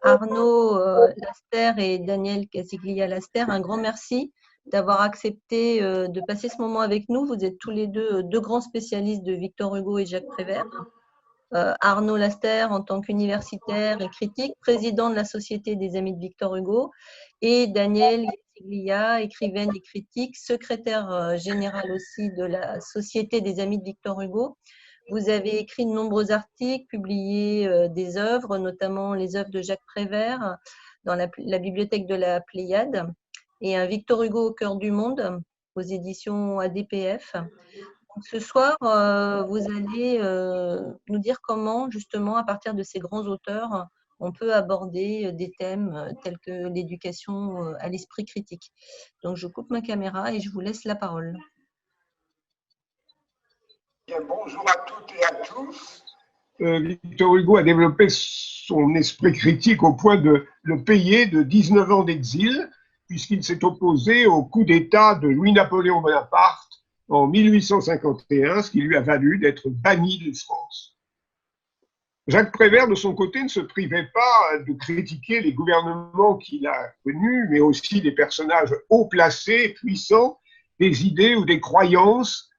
Arnaud Laster et Daniel Casiglia-Laster, un grand merci d'avoir accepté de passer ce moment avec nous. Vous êtes tous les deux grands spécialistes de Victor Hugo et Jacques Prévert. Arnaud Laster en tant qu'universitaire et critique, président de la Société des Amis de Victor Hugo, et Daniel Casiglia, écrivaine et critique, secrétaire général aussi de la Société des Amis de Victor Hugo. Vous avez écrit de nombreux articles, publié des œuvres, notamment les œuvres de Jacques Prévert dans la bibliothèque de la Pléiade et un Victor Hugo au cœur du monde aux éditions ADPF. Donc, ce soir, vous allez nous dire comment, justement, à partir de ces grands auteurs, on peut aborder des thèmes tels que l'éducation à l'esprit critique. Donc, je coupe ma caméra et je vous laisse la parole. Bien, bonjour à toutes et à tous. Victor Hugo a développé son esprit critique au point de le payer de 19 ans d'exil, puisqu'il s'est opposé au coup d'État de Louis-Napoléon Bonaparte en 1851, ce qui lui a valu d'être banni de France. Jacques Prévert, de son côté, ne se privait pas de critiquer les gouvernements qu'il a connus, mais aussi des personnages haut placés, puissants, des idées ou des croyances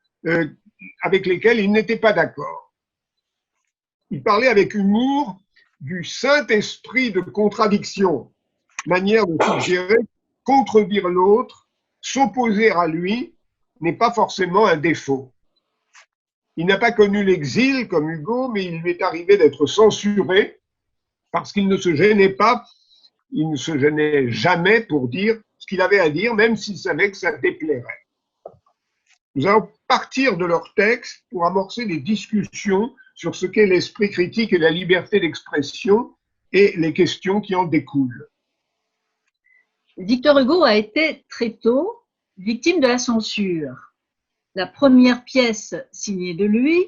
avec lesquels il n'était pas d'accord. Il parlait avec humour du Saint-Esprit de contradiction, manière de suggérer contredire l'autre, s'opposer à lui n'est pas forcément un défaut. Il n'a pas connu l'exil comme Hugo, mais il lui est arrivé d'être censuré parce qu'il ne se gênait pas, il ne se gênait jamais pour dire ce qu'il avait à dire, même s'il savait que ça déplairait. Nous allons partir de leurs textes pour amorcer des discussions sur ce qu'est l'esprit critique et la liberté d'expression et les questions qui en découlent. Victor Hugo a été très tôt victime de la censure. La première pièce signée de lui,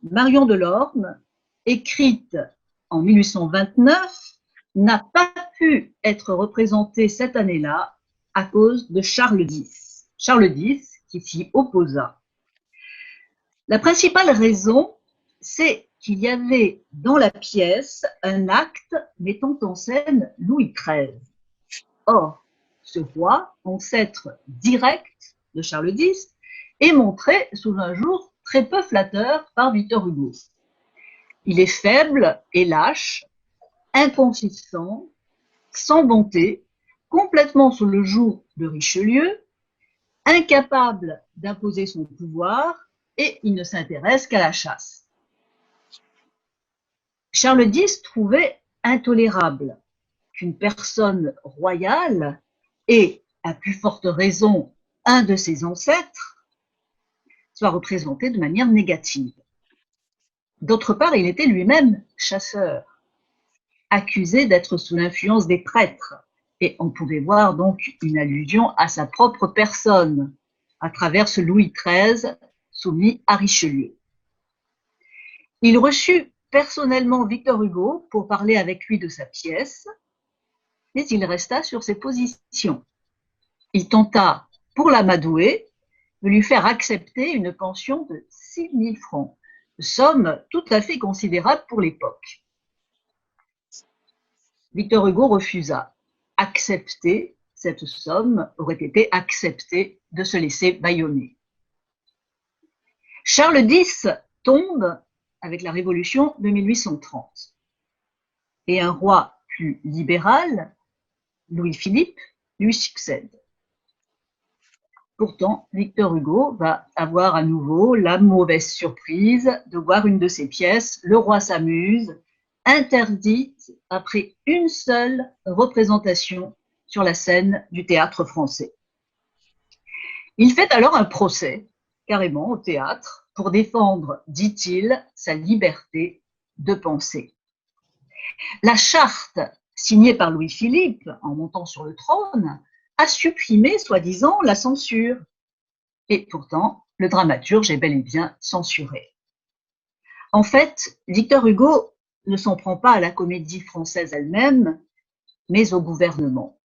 Marion Delorme, écrite en 1829, n'a pas pu être représentée cette année-là à cause de Charles X. Charles X qui s'y opposa. La principale raison, c'est qu'il y avait dans la pièce un acte mettant en scène Louis XIII. Or, ce roi, ancêtre direct de Charles X, est montré sous un jour très peu flatteur par Victor Hugo. Il est faible et lâche, inconsistant, sans bonté, complètement sous le joug de Richelieu, incapable d'imposer son pouvoir, et il ne s'intéresse qu'à la chasse. Charles X trouvait intolérable qu'une personne royale, et à plus forte raison un de ses ancêtres, soit représenté de manière négative. D'autre part, il était lui-même chasseur, accusé d'être sous l'influence des prêtres, et on pouvait voir donc une allusion à sa propre personne à travers ce Louis XIII soumis à Richelieu. Il reçut personnellement Victor Hugo pour parler avec lui de sa pièce, mais il resta sur ses positions. Il tenta, pour l'amadouer, de lui faire accepter une pension de 6 000 francs, somme tout à fait considérable pour l'époque. Victor Hugo refusa. Accepter cette somme aurait été accepter de se laisser bâillonner. Charles X tombe avec la Révolution de 1830 et un roi plus libéral, Louis-Philippe, lui succède. Pourtant, Victor Hugo va avoir à nouveau la mauvaise surprise de voir une de ses pièces, Le Roi s'amuse, interdite après une seule représentation sur la scène du théâtre français. Il fait alors un procès, carrément au théâtre, pour défendre, dit-il, sa liberté de penser. La charte signée par Louis-Philippe, en montant sur le trône, a supprimé, soi-disant, la censure. Et pourtant, le dramaturge est bel et bien censuré. En fait, Victor Hugo ne s'en prend pas à la comédie française elle-même, mais au gouvernement.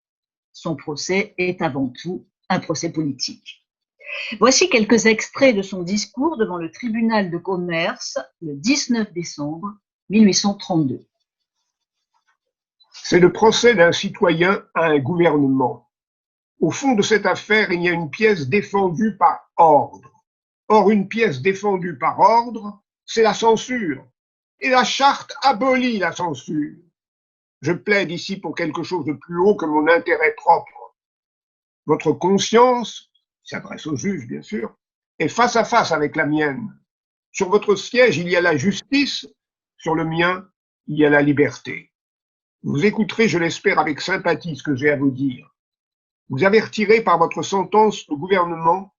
Son procès est avant tout un procès politique. Voici quelques extraits de son discours devant le tribunal de commerce le 19 décembre 1832. C'est le procès d'un citoyen à un gouvernement. Au fond de cette affaire, il y a une pièce défendue par ordre. Or, une pièce défendue par ordre, c'est la censure. Et la charte abolit la censure. Je plaide ici pour quelque chose de plus haut que mon intérêt propre. Votre conscience, qui s'adresse au juge bien sûr, est face à face avec la mienne. Sur votre siège, il y a la justice, sur le mien, il y a la liberté. Vous écouterez, je l'espère, avec sympathie ce que j'ai à vous dire. Vous avez retiré par votre sentence le gouvernement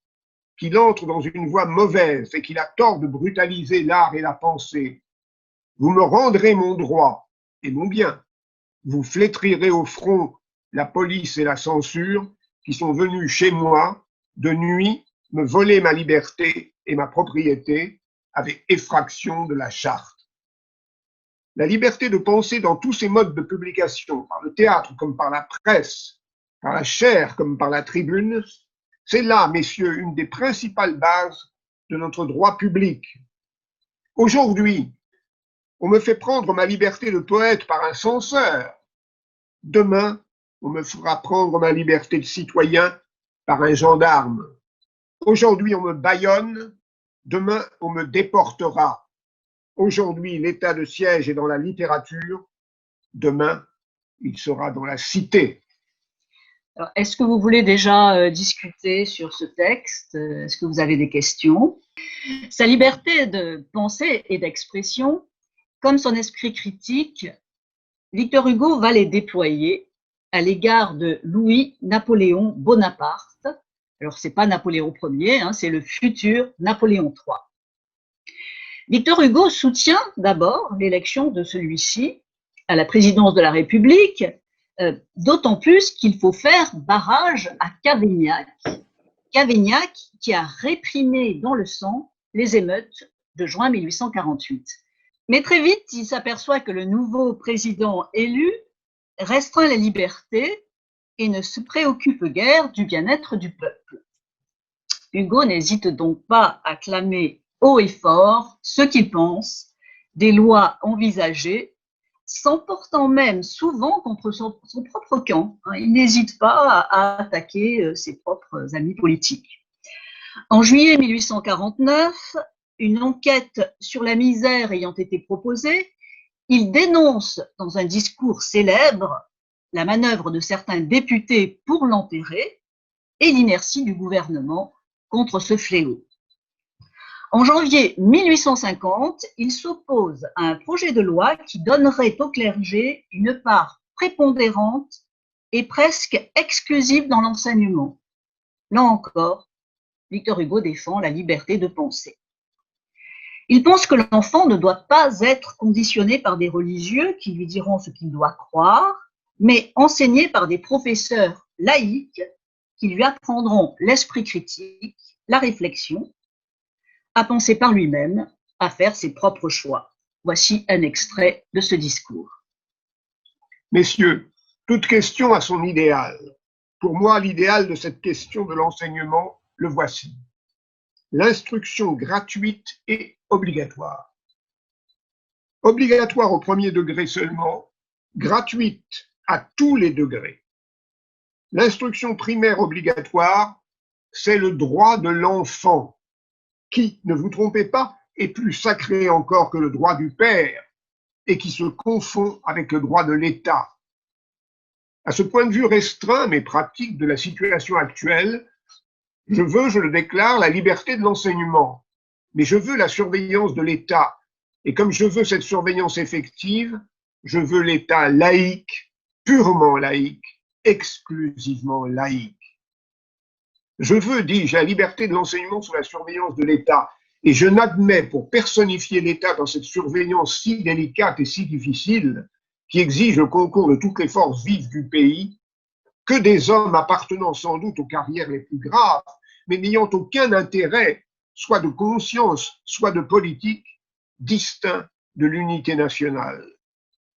qu'il entre dans une voie mauvaise et qu'il a tort de brutaliser l'art et la pensée. Vous me rendrez mon droit et mon bien. Vous flétrirez au front la police et la censure qui sont venus chez moi de nuit me voler ma liberté et ma propriété avec effraction de la charte. La liberté de penser dans tous ces modes de publication, par le théâtre comme par la presse, par la chaire comme par la tribune, c'est là, messieurs, une des principales bases de notre droit public. Aujourd'hui, on me fait prendre ma liberté de poète par un censeur. Demain, on me fera prendre ma liberté de citoyen par un gendarme. Aujourd'hui, on me bâillonne. Demain, on me déportera. Aujourd'hui, l'état de siège est dans la littérature. Demain, il sera dans la cité. Est-ce que vous voulez déjà discuter sur ce texte? Est-ce que vous avez des questions? Sa liberté de pensée et d'expression, comme son esprit critique, Victor Hugo va les déployer à l'égard de Louis-Napoléon Bonaparte. Alors, c'est pas Napoléon Ier, hein, c'est le futur Napoléon III. Victor Hugo soutient d'abord l'élection de celui-ci à la présidence de la République, d'autant plus qu'il faut faire barrage à Cavaignac. Cavaignac qui a réprimé dans le sang les émeutes de juin 1848. Mais très vite, il s'aperçoit que le nouveau président élu restreint les libertés et ne se préoccupe guère du bien-être du peuple. Hugo n'hésite donc pas à clamer haut et fort ce qu'il pense des lois envisagées, s'emportant même souvent contre son propre camp. Il n'hésite pas à attaquer ses propres amis politiques. En juillet 1849, une enquête sur la misère ayant été proposée, il dénonce dans un discours célèbre la manœuvre de certains députés pour l'enterrer et l'inertie du gouvernement contre ce fléau. En janvier 1850, il s'oppose à un projet de loi qui donnerait au clergé une part prépondérante et presque exclusive dans l'enseignement. Là encore, Victor Hugo défend la liberté de penser. Il pense que l'enfant ne doit pas être conditionné par des religieux qui lui diront ce qu'il doit croire, mais enseigné par des professeurs laïcs qui lui apprendront l'esprit critique, la réflexion, à penser par lui-même, à faire ses propres choix. Voici un extrait de ce discours. Messieurs, toute question a son idéal. Pour moi, l'idéal de cette question de l'enseignement, le voici. L'instruction gratuite et obligatoire. Obligatoire au premier degré seulement, gratuite à tous les degrés. L'instruction primaire obligatoire, c'est le droit de l'enfant, qui, ne vous trompez pas, est plus sacré encore que le droit du père et qui se confond avec le droit de l'État. À ce point de vue restreint mais pratique de la situation actuelle, je veux, je le déclare, la liberté de l'enseignement, mais je veux la surveillance de l'État. Et comme je veux cette surveillance effective, je veux l'État laïque, purement laïque, exclusivement laïque. Je veux, dis-je, la liberté de l'enseignement sous la surveillance de l'État. Et je n'admets, pour personnifier l'État dans cette surveillance si délicate et si difficile, qui exige le concours de toutes les forces vives du pays, que des hommes appartenant sans doute aux carrières les plus graves, mais n'ayant aucun intérêt, soit de conscience, soit de politique, distinct de l'unité nationale.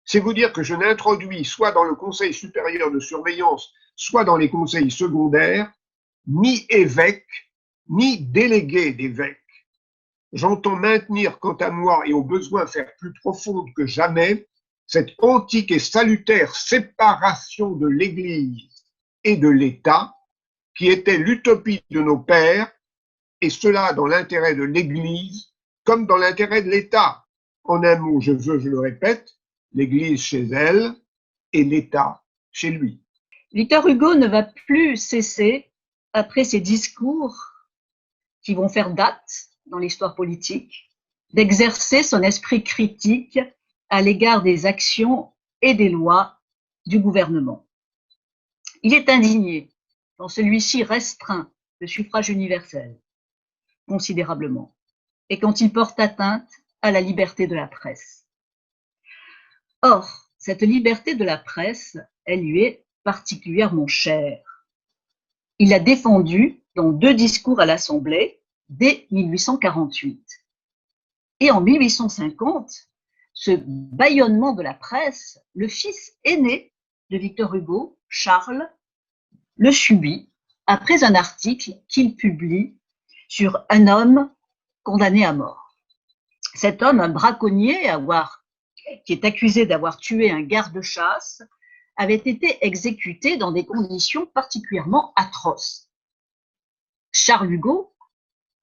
C'est vous dire que je n'introduis, soit dans le Conseil supérieur de surveillance, soit dans les conseils secondaires, ni évêque, ni délégué d'évêque. J'entends maintenir, quant à moi, et au besoin faire plus profonde que jamais, cette antique et salutaire séparation de l'Église et de l'État, qui était l'utopie de nos pères, et cela dans l'intérêt de l'Église comme dans l'intérêt de l'État. En un mot, je le répète, l'Église chez elle et l'État chez lui. Victor Hugo ne va plus cesser, après ses discours qui vont faire date dans l'histoire politique, d'exercer son esprit critique à l'égard des actions et des lois du gouvernement. Il est indigné quand celui-ci restreint le suffrage universel considérablement et quand il porte atteinte à la liberté de la presse. Or, cette liberté de la presse, elle lui est particulièrement chère. Il l'a défendue dans 2 discours à l'Assemblée dès 1848. Et en 1850, ce bâillonnement de la presse, le fils aîné de Victor Hugo, Charles, le subit après un article qu'il publie sur un homme condamné à mort. Cet homme, un braconnier qui est accusé d'avoir tué un garde-chasse, avait été exécuté dans des conditions particulièrement atroces. Charles Hugo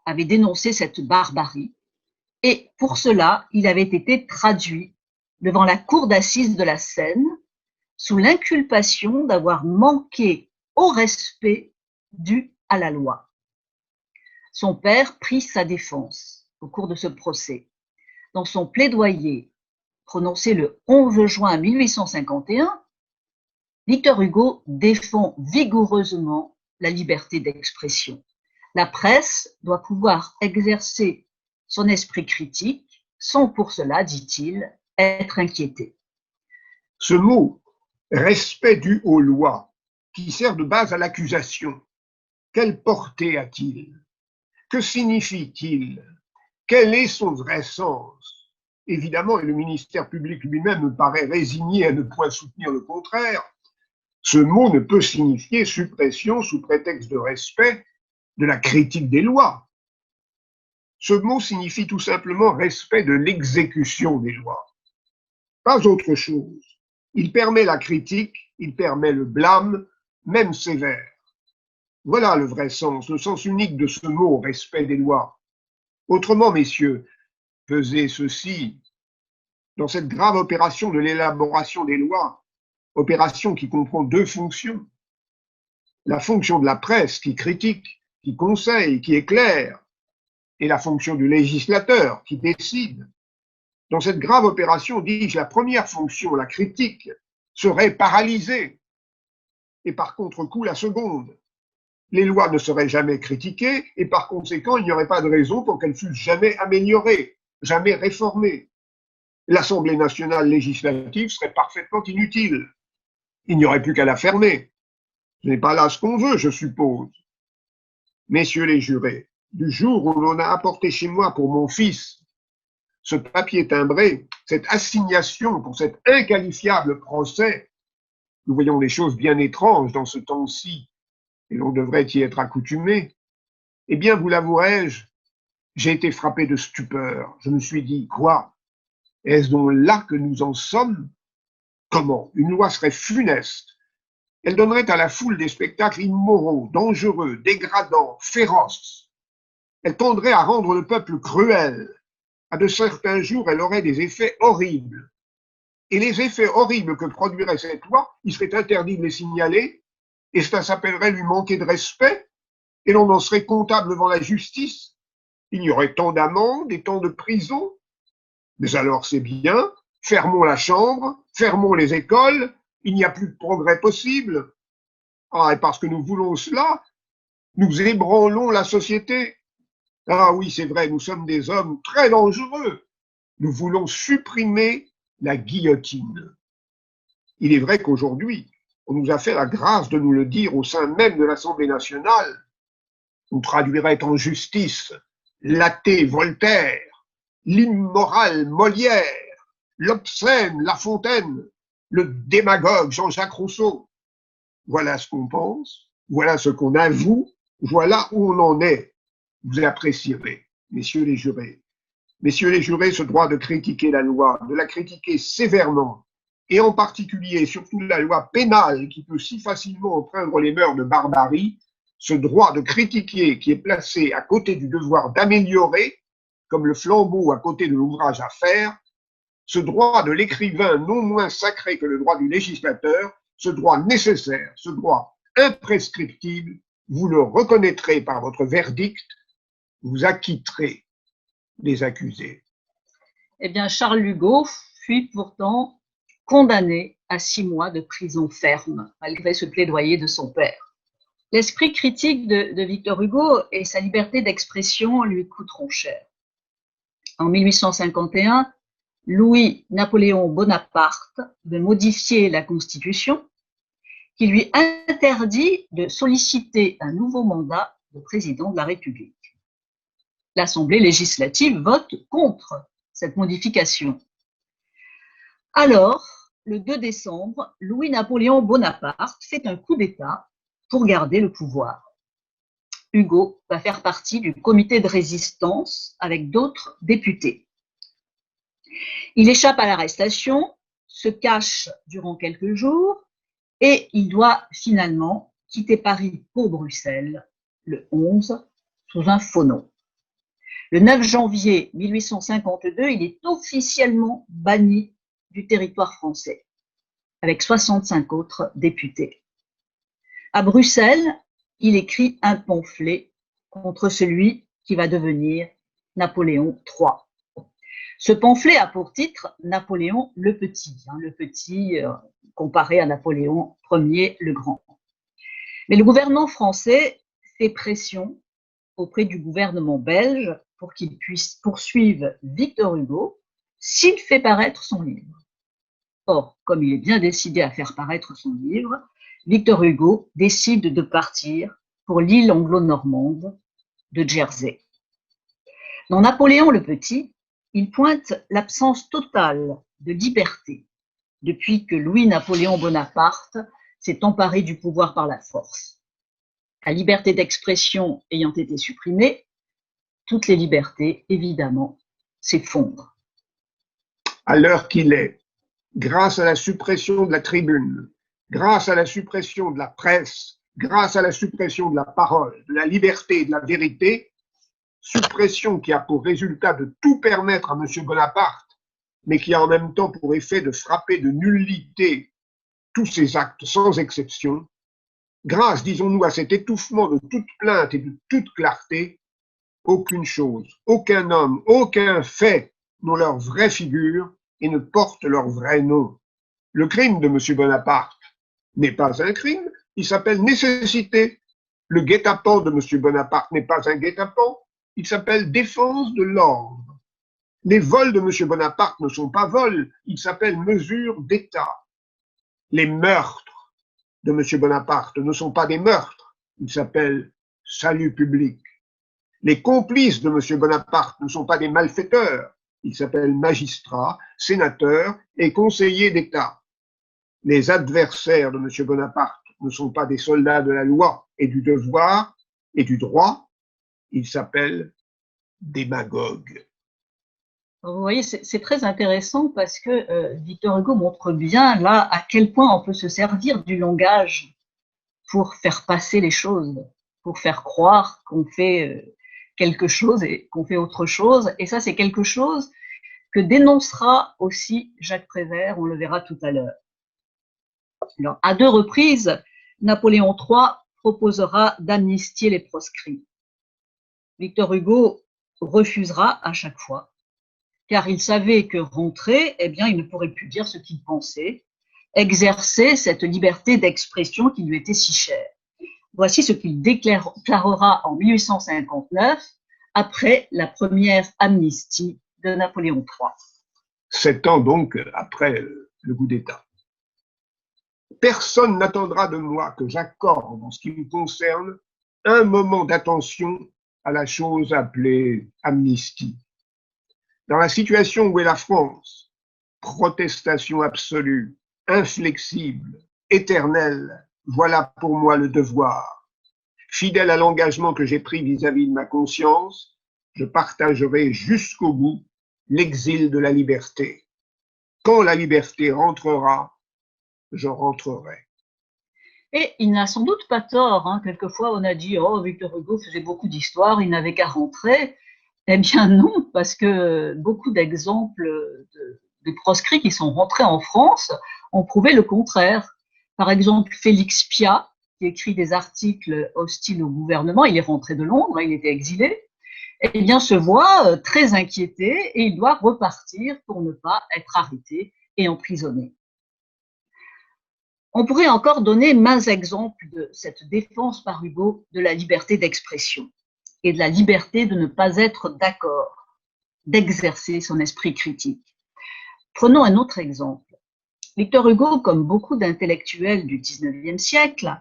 avait dénoncé cette barbarie et pour cela, il avait été traduit devant la cour d'assises de la Seine sous l'inculpation d'avoir manqué au respect dû à la loi. Son père prit sa défense au cours de ce procès. Dans son plaidoyer prononcé le 11 juin 1851, Victor Hugo défend vigoureusement la liberté d'expression. La presse doit pouvoir exercer son esprit critique sans pour cela, dit-il, être inquiétée. Ce mot « respect dû aux lois » qui sert de base à l'accusation, quelle portée a-t-il? Que signifie-t-il? Quel est son vrai sens? Évidemment, et le ministère public lui-même me paraît résigné à ne point soutenir le contraire, ce mot ne peut signifier suppression sous prétexte de respect de la critique des lois. Ce mot signifie tout simplement respect de l'exécution des lois. Pas autre chose. Il permet la critique, il permet le blâme, même sévère. Voilà le vrai sens, le sens unique de ce mot, respect des lois. Autrement, messieurs, pesez ceci. Dans cette grave opération de l'élaboration des lois, opération qui comprend 2 fonctions, la fonction de la presse qui critique, qui conseille, qui éclaire, et la fonction du législateur qui décide. Dans cette grave opération, dis-je, la première fonction, la critique, serait paralysée, et par contre-coup la seconde. Les lois ne seraient jamais critiquées, et par conséquent, il n'y aurait pas de raison pour qu'elles fussent jamais améliorées, jamais réformées. L'Assemblée nationale législative serait parfaitement inutile. Il n'y aurait plus qu'à la fermer. Ce n'est pas là ce qu'on veut, je suppose. Messieurs les jurés, du jour où l'on a apporté chez moi pour mon fils ce papier timbré, cette assignation pour cet inqualifiable procès, nous voyons des choses bien étranges dans ce temps-ci, et l'on devrait y être accoutumé, eh bien, vous l'avouerai-je, j'ai été frappé de stupeur. Je me suis dit, quoi? Est-ce donc là que nous en sommes? Comment? Une loi serait funeste. Elle donnerait à la foule des spectacles immoraux, dangereux, dégradants, féroces. Elle tendrait à rendre le peuple cruel. À de certains jours, elle aurait des effets horribles. Et les effets horribles que produirait cette loi, il serait interdit de les signaler, et cela s'appellerait lui manquer de respect, et l'on en serait comptable devant la justice. Il y aurait tant d'amendes et tant de prisons. Mais alors c'est bien, fermons la chambre, fermons les écoles, il n'y a plus de progrès possible. Ah, et parce que nous voulons cela, nous ébranlons la société. Ah oui, c'est vrai, nous sommes des hommes très dangereux. Nous voulons supprimer la guillotine. Il est vrai qu'aujourd'hui, on nous a fait la grâce de nous le dire au sein même de l'Assemblée nationale. On traduirait en justice l'athée Voltaire, l'immoral Molière, l'obscène La Fontaine, le démagogue Jean-Jacques Rousseau. Voilà ce qu'on pense, voilà ce qu'on avoue, voilà où on en est. Vous apprécierez, messieurs les jurés. Messieurs les jurés, ce droit de critiquer la loi, de la critiquer sévèrement, et en particulier surtout la loi pénale qui peut si facilement empreindre les mœurs de barbarie, ce droit de critiquer qui est placé à côté du devoir d'améliorer, comme le flambeau à côté de l'ouvrage à faire, ce droit de l'écrivain non moins sacré que le droit du législateur, ce droit nécessaire, ce droit imprescriptible, vous le reconnaîtrez par votre verdict, vous acquitterez des accusés. Eh bien, Charles Hugo fut pourtant condamné à 6 mois de prison ferme, malgré ce plaidoyer de son père. L'esprit critique de Victor Hugo et sa liberté d'expression lui coûteront cher. En 1851, Louis-Napoléon Bonaparte veut modifier la Constitution qui lui interdit de solliciter un nouveau mandat de président de la République. L'Assemblée législative vote contre cette modification. Alors, le 2 décembre, Louis-Napoléon Bonaparte fait un coup d'État pour garder le pouvoir. Hugo va faire partie du comité de résistance avec d'autres députés. Il échappe à l'arrestation, se cache durant quelques jours et il doit finalement quitter Paris pour Bruxelles le 11 sous un faux nom. Le 9 janvier 1852, il est officiellement banni du territoire français avec 65 autres députés. À Bruxelles, il écrit un pamphlet contre celui qui va devenir Napoléon III. Ce pamphlet a pour titre Napoléon le Petit, comparé à Napoléon Ier le Grand. Mais le gouvernement français fait pression auprès du gouvernement belge pour qu'il puisse poursuivre Victor Hugo s'il fait paraître son livre. Or, comme il est bien décidé à faire paraître son livre, Victor Hugo décide de partir pour l'île anglo-normande de Jersey. Dans Napoléon le Petit, il pointe l'absence totale de liberté depuis que Louis-Napoléon Bonaparte s'est emparé du pouvoir par la force. La liberté d'expression ayant été supprimée, toutes les libertés, évidemment, s'effondrent. À l'heure qu'il est, grâce à la suppression de la tribune, grâce à la suppression de la presse, grâce à la suppression de la parole, de la liberté et de la vérité, suppression qui a pour résultat de tout permettre à M. Bonaparte, mais qui a en même temps pour effet de frapper de nullité tous ses actes sans exception, grâce, disons-nous, à cet étouffement de toute plainte et de toute clarté, aucune chose, aucun homme, aucun fait n'ont leur vraie figure et ne portent leur vrai nom. Le crime de M. Bonaparte n'est pas un crime, il s'appelle nécessité. Le guet-apens de M. Bonaparte n'est pas un guet-apens, il s'appelle défense de l'ordre. Les vols de M. Bonaparte ne sont pas vols, ils s'appellent mesures d'État. Les meurtres de M. Bonaparte ne sont pas des meurtres, ils s'appellent salut public. Les complices de M. Bonaparte ne sont pas des malfaiteurs, ils s'appellent magistrats, sénateurs et conseillers d'État. Les adversaires de M. Bonaparte ne sont pas des soldats de la loi et du devoir et du droit, ils s'appellent démagogues. Vous voyez, c'est très intéressant parce que Victor Hugo montre bien là à quel point on peut se servir du langage pour faire passer les choses, pour faire croire qu'on fait quelque chose et qu'on fait autre chose. Et ça, c'est quelque chose que dénoncera aussi Jacques Prévert, on le verra tout à l'heure. Alors, à 2 reprises, Napoléon III proposera d'amnistier les proscrits. Victor Hugo refusera à chaque fois, car il savait que rentré, eh bien, il ne pourrait plus dire ce qu'il pensait, exercer cette liberté d'expression qui lui était si chère. Voici ce qu'il déclarera en 1859, après la première amnistie de Napoléon III. 7 ans donc après le coup d'État. Personne n'attendra de moi que j'accorde, en ce qui me concerne, un moment d'attention à la chose appelée amnistie. Dans la situation où est la France, protestation absolue, inflexible, éternelle, voilà pour moi le devoir. Fidèle à l'engagement que j'ai pris vis-à-vis de ma conscience, je partagerai jusqu'au bout l'exil de la liberté. quand la liberté rentrera, je rentrerai. Et il n'a sans doute pas tort, hein. Quelquefois, on a dit « Oh, Victor Hugo faisait beaucoup d'histoire, il n'avait qu'à rentrer ». Eh bien non, parce que beaucoup d'exemples de proscrits qui sont rentrés en France ont prouvé le contraire. Par exemple, Félix Pyat, qui écrit des articles hostiles au gouvernement, il est rentré de Londres, il était exilé, eh bien se voit très inquiété et il doit repartir pour ne pas être arrêté et emprisonné. On pourrait encore donner maints exemples de cette défense par Hugo de la liberté d'expression et de la liberté de ne pas être d'accord, d'exercer son esprit critique. Prenons un autre exemple. Victor Hugo, comme beaucoup d'intellectuels du XIXe siècle,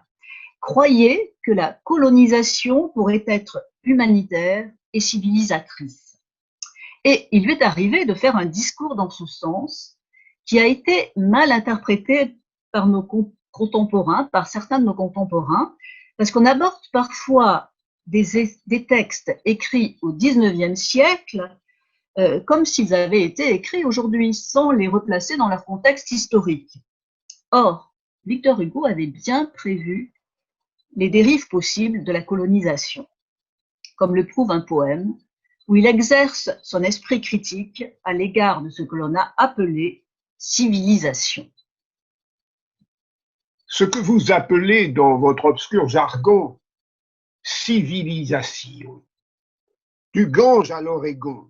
croyait que la colonisation pourrait être humanitaire et civilisatrice. Et il lui est arrivé de faire un discours dans ce sens qui a été mal interprété par nos contemporains, par certains de nos contemporains, parce qu'on aborde parfois des textes écrits au XIXe siècle comme s'ils avaient été écrits aujourd'hui, sans les replacer dans leur contexte historique. Or, Victor Hugo avait bien prévu les dérives possibles de la colonisation, comme le prouve un poème où il exerce son esprit critique à l'égard de ce que l'on a appelé civilisation. Ce que vous appelez dans votre obscur jargon civilisation, du Gange à l'Oregon,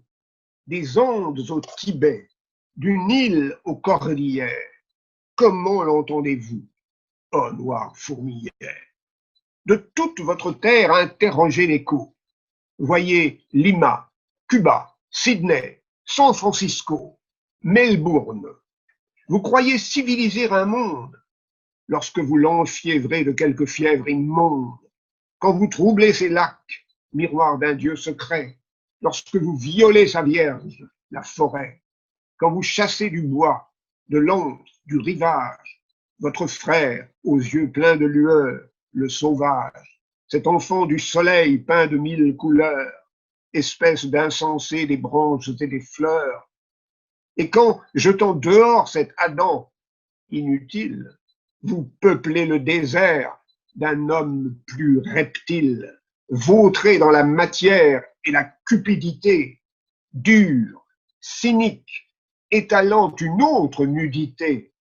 des Andes au Tibet, du Nil aux Cordillères, comment l'entendez-vous, ô noire fourmilière? De toute votre terre interrogez l'écho. Voyez Lima, Cuba, Sydney, San Francisco, Melbourne. Vous croyez civiliser un monde lorsque vous l'enfiévrez de quelque fièvre immonde, quand vous troublez ces lacs, miroirs d'un Dieu secret, lorsque vous violez sa vierge, la forêt, quand vous chassez du bois, de l'antre, du rivage, votre frère aux yeux pleins de lueur, le sauvage, cet enfant du soleil peint de 1000 couleurs, espèce d'insensé des branches et des fleurs, et quand, jetant dehors cet Adam inutile, vous peuplez le désert d'un homme plus reptile, vautré dans la matière et la cupidité, dur, cynique, étalant une autre nudité,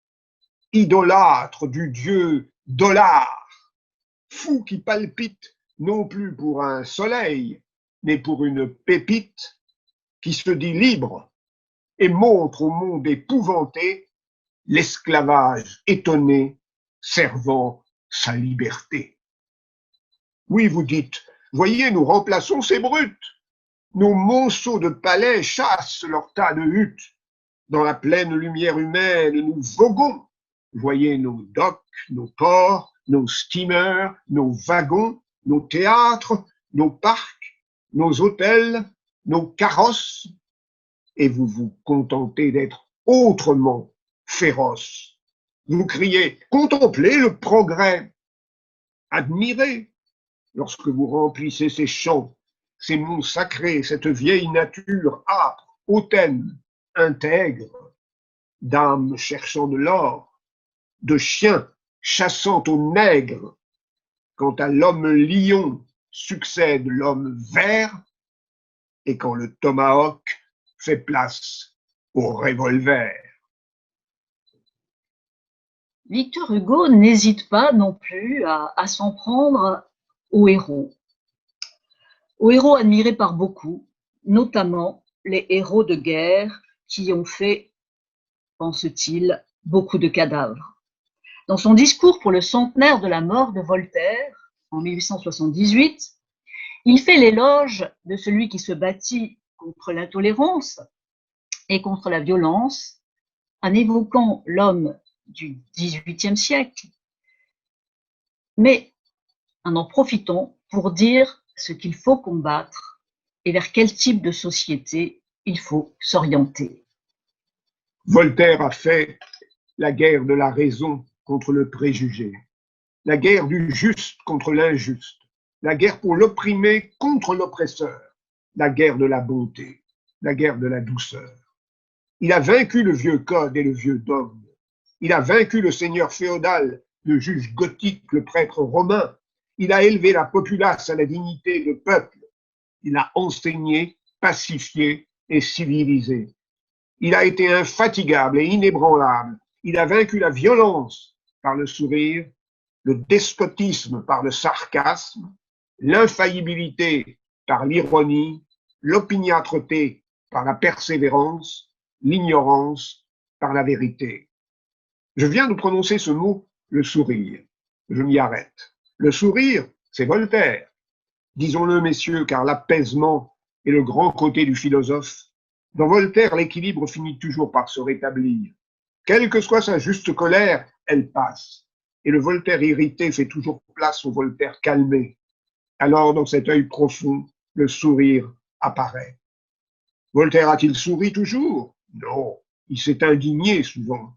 idolâtre du dieu dollar, fou qui palpite non plus pour un soleil, mais pour une pépite qui se dit libre et montre au monde épouvanté l'esclavage étonné servant sa liberté. Oui, vous dites, voyez, nous remplaçons ces brutes. Nos monceaux de palais chassent leurs tas de huttes. Dans la pleine lumière humaine, nous voguons. Voyez nos docks, nos ports, nos steamers, nos wagons, nos théâtres, nos parcs, nos hôtels, nos carrosses. Et vous vous contentez d'être autrement féroces. Vous criez, contemplez le progrès, admirez, lorsque vous remplissez ces champs, ces monts sacrés, cette vieille nature âpre, hautaine, intègre, d'âmes cherchant de l'or, de chiens chassant aux nègres, quand à l'homme lion succède l'homme vert, et quand le tomahawk fait place au revolver. Victor Hugo n'hésite pas non plus à s'en prendre aux héros admirés par beaucoup, notamment les héros de guerre qui ont fait, pense-t-il, beaucoup de cadavres. Dans son discours pour le centenaire de la mort de Voltaire, en 1878, il fait l'éloge de celui qui se battit contre l'intolérance et contre la violence, en évoquant l'homme du XVIIIe siècle, mais en profitant pour dire ce qu'il faut combattre et vers quel type de société il faut s'orienter. Voltaire a fait la guerre de la raison contre le préjugé, la guerre du juste contre l'injuste, la guerre pour l'opprimé contre l'oppresseur, la guerre de la bonté, la guerre de la douceur. Il a vaincu le vieux code et le vieux dogme. Il a vaincu le seigneur féodal, le juge gothique, le prêtre romain. Il a élevé la populace à la dignité de peuple. Il a enseigné, pacifié et civilisé. Il a été infatigable et inébranlable. Il a vaincu la violence par le sourire, le despotisme par le sarcasme, l'infaillibilité par l'ironie, l'opiniâtreté par la persévérance, l'ignorance par la vérité. Je viens de prononcer ce mot, le sourire. Je m'y arrête. Le sourire, c'est Voltaire. Disons-le, messieurs, car l'apaisement est le grand côté du philosophe. Dans Voltaire, l'équilibre finit toujours par se rétablir. Quelle que soit sa juste colère, elle passe. Et le Voltaire irrité fait toujours place au Voltaire calmé. Alors, dans cet œil profond, le sourire apparaît. Voltaire a-t-il souri toujours? Non, il s'est indigné souvent.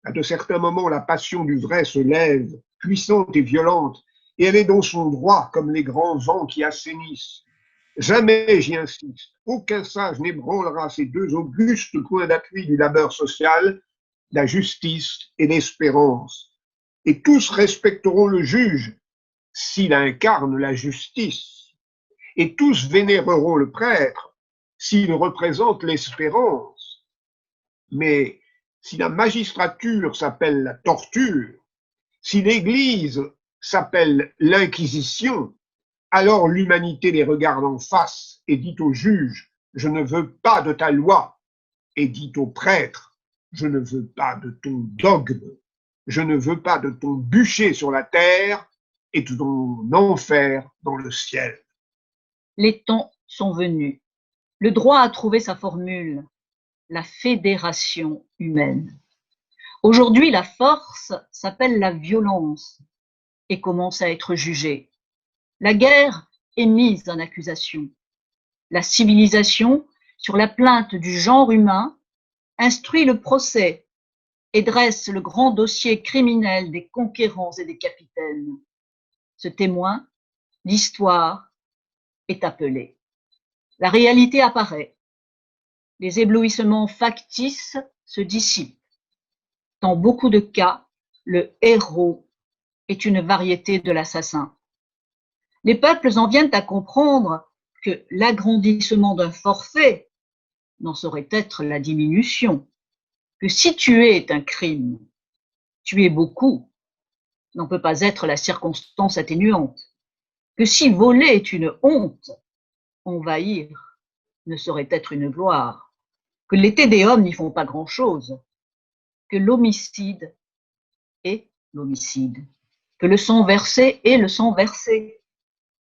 À de certains moments, la passion du vrai se lève, puissante et violente, et elle est dans son droit comme les grands vents qui assainissent. Jamais, j'y insiste, aucun sage n'ébranlera ces deux augustes points d'appui du labeur social, la justice et l'espérance. Et tous respecteront le juge s'il incarne la justice. Et tous vénéreront le prêtre s'il représente l'espérance. Mais si la magistrature s'appelle la torture, si l'Église s'appelle l'inquisition, alors l'humanité les regarde en face et dit au juge, je ne veux pas de ta loi, et dit au prêtre, je ne veux pas de ton dogme, je ne veux pas de ton bûcher sur la terre et de ton enfer dans le ciel. Les temps sont venus. Le droit a trouvé sa formule, la fédération humaine. Aujourd'hui, la force s'appelle la violence et commence à être jugée. La guerre est mise en accusation. La civilisation, sur la plainte du genre humain, instruit le procès et dresse le grand dossier criminel des conquérants et des capitaines. Ce témoin, l'histoire, est appelée. La réalité apparaît. Les éblouissements factices se dissipent. Dans beaucoup de cas, le héros est une variété de l'assassin. Les peuples en viennent à comprendre que l'agrandissement d'un forfait n'en saurait être la diminution, que si tuer est un crime, tuer beaucoup n'en peut pas être la circonstance atténuante, que si voler est une honte, envahir ne saurait être une gloire, que les Tédéums n'y font pas grand-chose, que l'homicide est l'homicide, que le sang versé est le sang versé,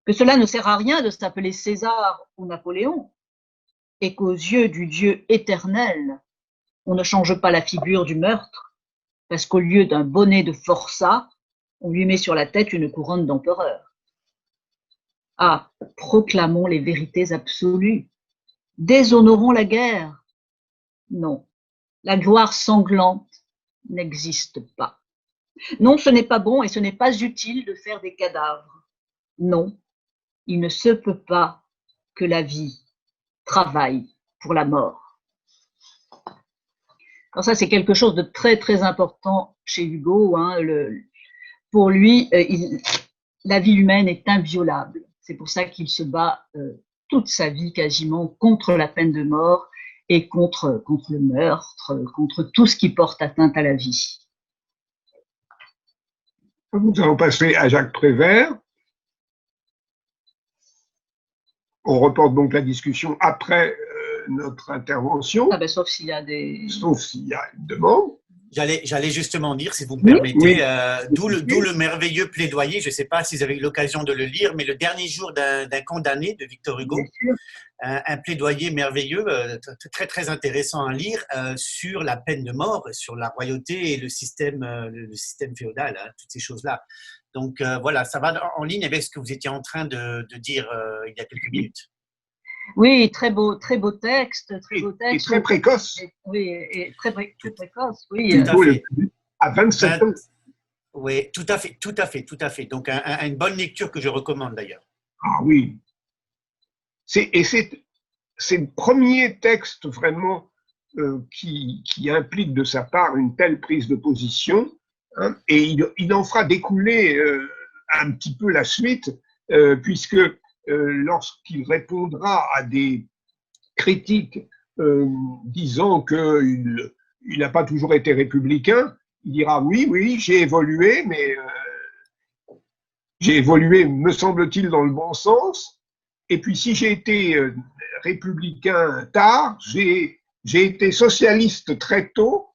que cela ne sert à rien de s'appeler César ou Napoléon, et qu'aux yeux du Dieu éternel, on ne change pas la figure du meurtre, parce qu'au lieu d'un bonnet de forçat, on lui met sur la tête une couronne d'empereur. Ah, proclamons les vérités absolues, déshonorons la guerre. Non, la gloire sanglante n'existe pas. Non, ce n'est pas bon et ce n'est pas utile de faire des cadavres. Non, il ne se peut pas que la vie travaille pour la mort. Alors ça, c'est quelque chose de très, très important chez Hugo. Pour lui, la vie humaine est inviolable. C'est pour ça qu'il se bat toute sa vie quasiment contre la peine de mort et contre le meurtre, contre tout ce qui porte atteinte à la vie. Nous allons passer à Jacques Prévert. On reporte donc la discussion après notre intervention. Ah ben, sauf s'il y a une demande. J'allais justement dire, si vous me permettez, d'où le merveilleux plaidoyer, je ne sais pas si vous avez eu l'occasion de le lire, mais le dernier jour d'un condamné de Victor Hugo, un plaidoyer merveilleux, très très intéressant à lire sur la peine de mort, sur la royauté et le système féodal, toutes ces choses-là. Donc voilà, ça va en ligne avec ce que vous étiez en train de dire il y a quelques minutes. Oui, très beau texte, Et très précoce. Oui, et très précoce, oui. À 27 ans. Oui, tout à fait. Donc une bonne lecture que je recommande d'ailleurs. Ah oui. C'est le premier texte vraiment qui implique de sa part une telle prise de position, hein, et il en fera découler un petit peu la suite, puisque lorsqu'il répondra à des critiques disant qu'il n'a pas toujours été républicain, il dira oui, j'ai évolué, mais j'ai évolué, me semble-t-il, dans le bon sens. Et puis si j'ai été républicain tard, j'ai été socialiste très tôt,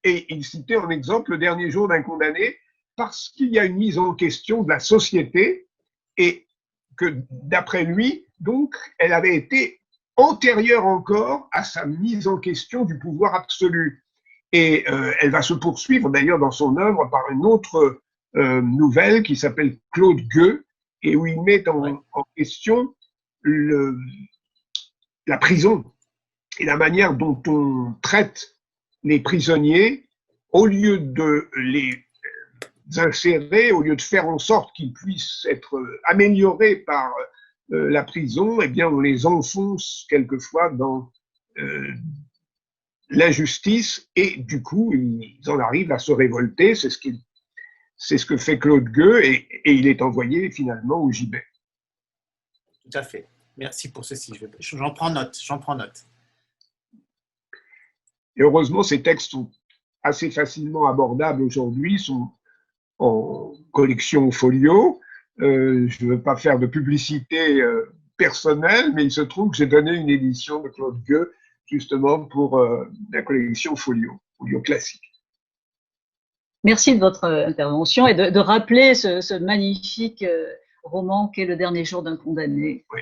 et il citait en exemple le dernier jour d'un condamné, parce qu'il y a une mise en question de la société, et que d'après lui, donc, elle avait été antérieure encore à sa mise en question du pouvoir absolu. Et elle va se poursuivre d'ailleurs dans son œuvre par une autre nouvelle qui s'appelle Claude Gueux, et où il met en question la prison et la manière dont on traite les prisonniers, au lieu de les insérer, au lieu de faire en sorte qu'ils puissent être améliorés par la prison, eh bien on les enfonce quelquefois dans l'injustice, et du coup ils en arrivent à se révolter. C'est ce que fait Claude Gueux, et il est envoyé finalement au gibet. Tout à fait. Merci pour ceci. J'en prends note. Et heureusement, ces textes sont assez facilement abordables aujourd'hui, sont en collection folio. Je ne veux pas faire de publicité personnelle, mais il se trouve que j'ai donné une édition de Claude Gueux justement pour la collection folio classique. Merci de votre intervention et de rappeler ce magnifique roman qu'est Le dernier jour d'un condamné. Oui.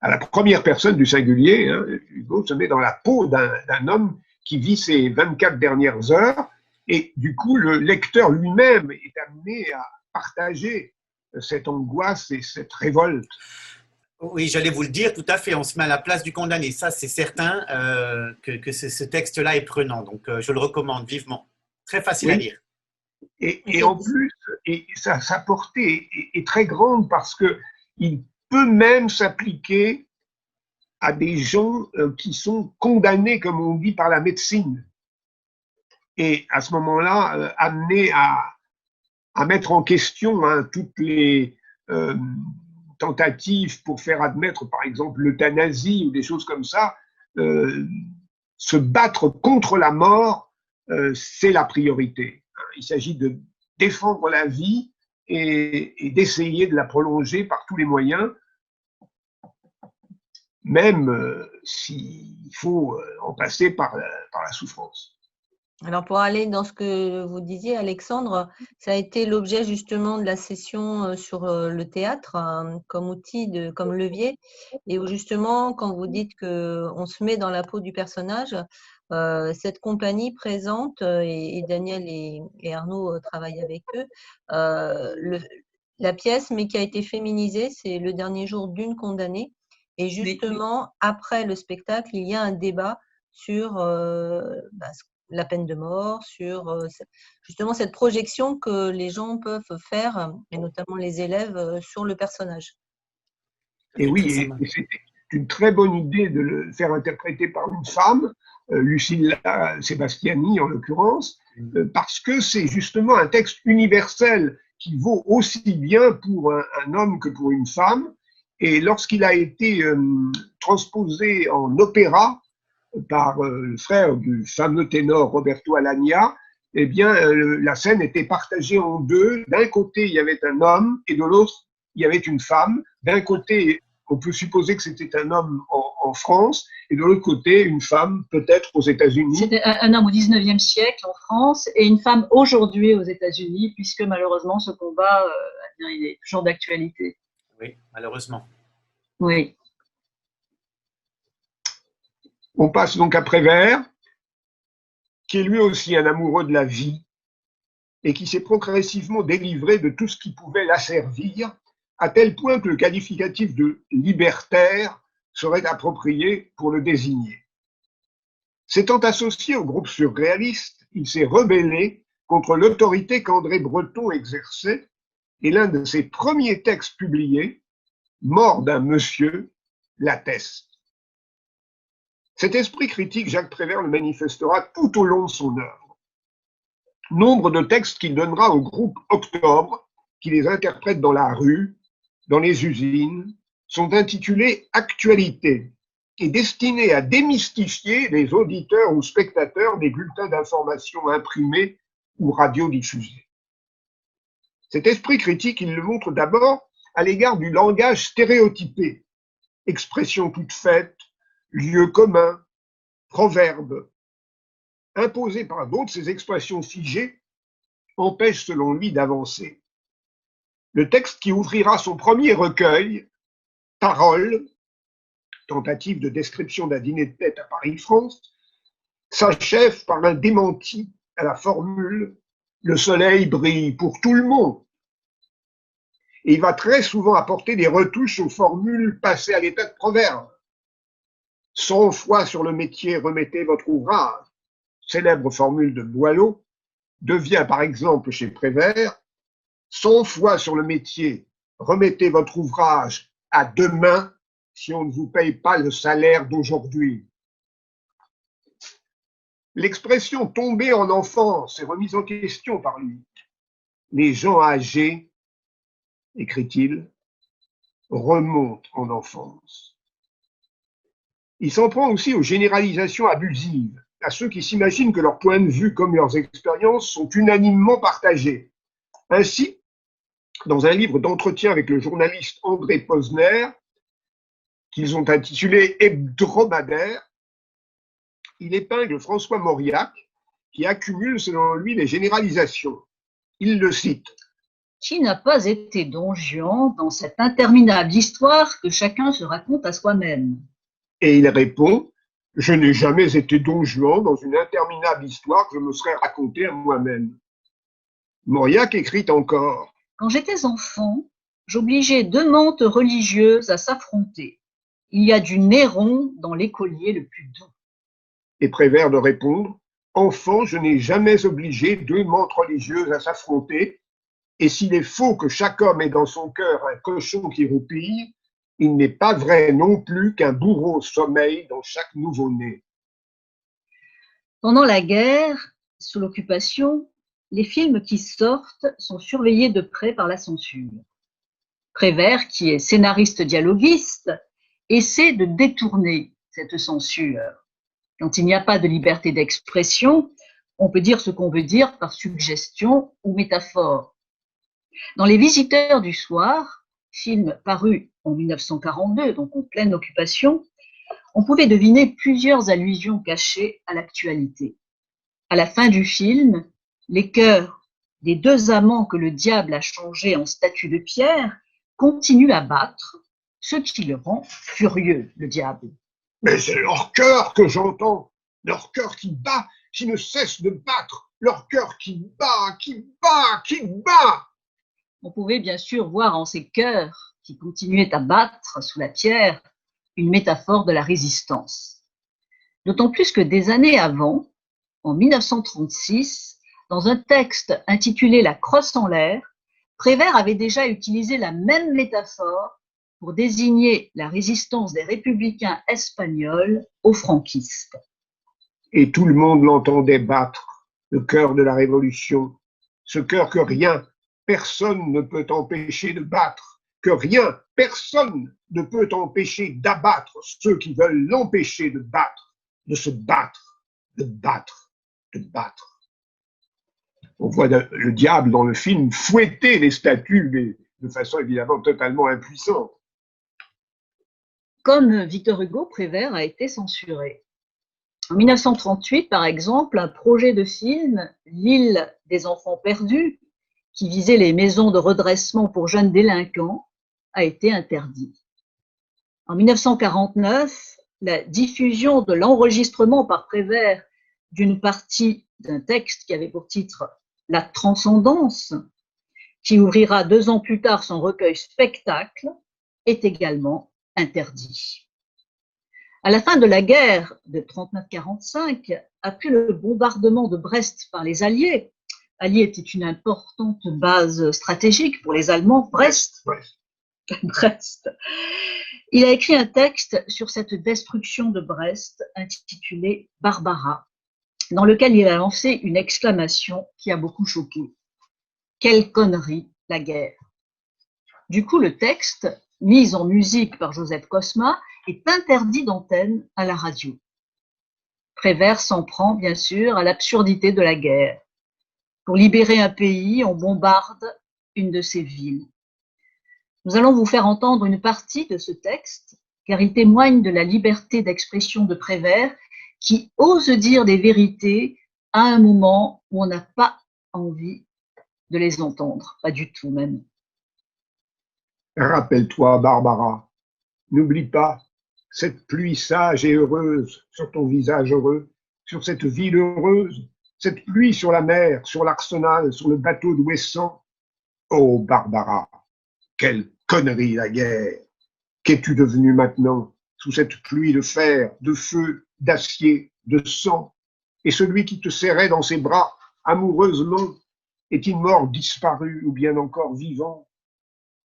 À la première personne du singulier, hein, Hugo se met dans la peau d'un homme qui vit ses 24 dernières heures, et du coup le lecteur lui-même est amené à partager cette angoisse et cette révolte. Oui, j'allais vous le dire, tout à fait. On se met à la place du condamné. Ça, c'est certain que ce texte-là est prenant. Donc, je le recommande vivement. Très facile à lire. Et en plus, sa portée est très grande, parce qu'il peut même s'appliquer à des gens qui sont condamnés, comme on dit, par la médecine. Et à ce moment-là, amenés à mettre en question toutes les tentatives pour faire admettre, par exemple, l'euthanasie ou des choses comme ça. Se battre contre la mort, c'est la priorité. Il s'agit de défendre la vie et d'essayer de la prolonger par tous les moyens, même s'il faut en passer par la souffrance. Alors, pour aller dans ce que vous disiez, Alexandre, ça a été l'objet justement de la session sur le théâtre comme outil, comme levier, et où justement, quand vous dites qu'on se met dans la peau du personnage, cette compagnie présente, et Daniel et Arnaud travaillent avec eux, la pièce, mais qui a été féminisée, c'est Le dernier jour d'une condamnée. Et justement, après le spectacle, il y a un débat sur la peine de mort, sur justement cette projection que les gens peuvent faire, et notamment les élèves, sur le personnage. Et oui, et c'était une très bonne idée de le faire interpréter par une femme, Lucilla Sebastiani en l'occurrence, parce que c'est justement un texte universel qui vaut aussi bien pour un homme que pour une femme. Et lorsqu'il a été transposé en opéra par le frère du fameux ténor Roberto Alagna, eh bien, la scène était partagée en deux. D'un côté, il y avait un homme, et de l'autre, il y avait une femme. D'un côté, on peut supposer que c'était un homme en France, et de l'autre côté, une femme peut-être aux États-Unis. C'était un homme au 19e siècle en France et une femme aujourd'hui aux États-Unis, puisque malheureusement, ce combat il est toujours d'actualité. Oui, malheureusement. Oui. On passe donc à Prévert, qui est lui aussi un amoureux de la vie et qui s'est progressivement délivré de tout ce qui pouvait l'asservir, à tel point que le qualificatif de libertaire serait approprié pour le désigner. S'étant associé au groupe surréaliste, il s'est rebellé contre l'autorité qu'André Breton exerçait, et l'un de ses premiers textes publiés, Mort d'un monsieur, l'atteste. Cet esprit critique, Jacques Prévert le manifestera tout au long de son œuvre. Nombre de textes qu'il donnera au groupe Octobre, qui les interprète dans la rue, dans les usines, sont intitulés Actualité et destinés à démystifier les auditeurs ou spectateurs des bulletins d'information imprimés ou radiodiffusés. Cet esprit critique, il le montre d'abord à l'égard du langage stéréotypé, expression toute faite, lieu commun, proverbe. Imposé par d'autres, ces expressions figées empêchent selon lui d'avancer. Le texte qui ouvrira son premier recueil, Paroles, tentative de description d'un dîner de tête à Paris-France, s'achève par un démenti à la formule « Le soleil brille pour tout le monde ». Et il va très souvent apporter des retouches aux formules passées à l'état de proverbe. 100 fois sur le métier, remettez votre ouvrage, célèbre formule de Boileau, devient par exemple chez Prévert 100 fois sur le métier, remettez votre ouvrage à demain si on ne vous paye pas le salaire d'aujourd'hui. L'expression tomber en enfance est remise en question par lui. Les gens âgés, écrit-il, remontent en enfance. Il s'en prend aussi aux généralisations abusives, à ceux qui s'imaginent que leurs points de vue comme leurs expériences sont unanimement partagés. Ainsi, dans un livre d'entretien avec le journaliste André Posner, qu'ils ont intitulé Hebdomadaire, il épingle François Mauriac, qui accumule selon lui les généralisations. Il le cite. Qui n'a pas été Don Juan dans cette interminable histoire que chacun se raconte à soi-même? Et il répond, je n'ai jamais été Don Juan dans une interminable histoire que je me serais racontée à moi-même. Mauriac écrit encore. Quand j'étais enfant, j'obligeais deux mantes religieuses à s'affronter. Il y a du Néron dans l'écolier le plus doux. Et Prévert de répondre, enfant, je n'ai jamais obligé deux mantes religieuses à s'affronter, et s'il est faux que chaque homme ait dans son cœur un cochon qui roupille, il n'est pas vrai non plus qu'un bourreau sommeille dans chaque nouveau-né. Pendant la guerre, sous l'occupation, les films qui sortent sont surveillés de près par la censure. Prévert, qui est scénariste dialoguiste, essaie de détourner cette censure. Quand il n'y a pas de liberté d'expression, on peut dire ce qu'on veut dire par suggestion ou métaphore. Dans Les Visiteurs du soir, film paru en 1942, donc en pleine occupation, on pouvait deviner plusieurs allusions cachées à l'actualité. À la fin du film, les cœurs des deux amants que le diable a changés en statues de pierre continuent à battre, ce qui le rend furieux, le diable. Mais c'est leur cœur que j'entends, leur cœur qui bat, qui ne cesse de battre, leur cœur qui bat, qui bat, qui bat. On pouvait bien sûr voir en ces cœurs qui continuaient à battre sous la pierre une métaphore de la résistance. D'autant plus que des années avant, en 1936, dans un texte intitulé « La crosse en l'air », Prévert avait déjà utilisé la même métaphore pour désigner la résistance des républicains espagnols aux franquistes. Et tout le monde l'entendait battre, le cœur de la Révolution, ce cœur que rien, personne ne peut empêcher de battre, que rien, personne ne peut empêcher d'abattre ceux qui veulent l'empêcher de battre, de se battre, de battre, de battre. On voit le diable dans le film fouetter les statues, mais de façon évidemment totalement impuissante. Comme Victor Hugo, Prévert a été censuré. En 1938, par exemple, un projet de film, L'île des enfants perdus, qui visait les maisons de redressement pour jeunes délinquants, a été interdit. En 1949, la diffusion de l'enregistrement par Prévert d'une partie d'un texte qui avait pour titre « La transcendance », qui ouvrira 2 ans plus tard son recueil Spectacle, est également interdit. À la fin de la guerre de 39-45, après le bombardement de Brest par les Alliés, Alliés était une importante base stratégique pour les Allemands, Brest, Brest. Il a écrit un texte sur cette destruction de Brest intitulé Barbara, dans lequel il a lancé une exclamation qui a beaucoup choqué. Quelle connerie, la guerre! Du coup, le texte, mis en musique par Joseph Cosma, est interdit d'antenne à la radio. Prévert s'en prend, bien sûr, à l'absurdité de la guerre. Pour libérer un pays, on bombarde une de ses villes. Nous allons vous faire entendre une partie de ce texte, car il témoigne de la liberté d'expression de Prévert, qui ose dire des vérités à un moment où on n'a pas envie de les entendre, pas du tout même. Rappelle-toi, Barbara, n'oublie pas cette pluie sage et heureuse sur ton visage heureux, sur cette ville heureuse, cette pluie sur la mer, sur l'Arsenal, sur le bateau d'Ouessant. Oh, Barbara, quelle connerie la guerre! Qu'es-tu devenue maintenant sous cette pluie de fer, de feu, d'acier, de sang? Et celui qui te serrait dans ses bras amoureusement, est-il mort, disparu ou bien encore vivant?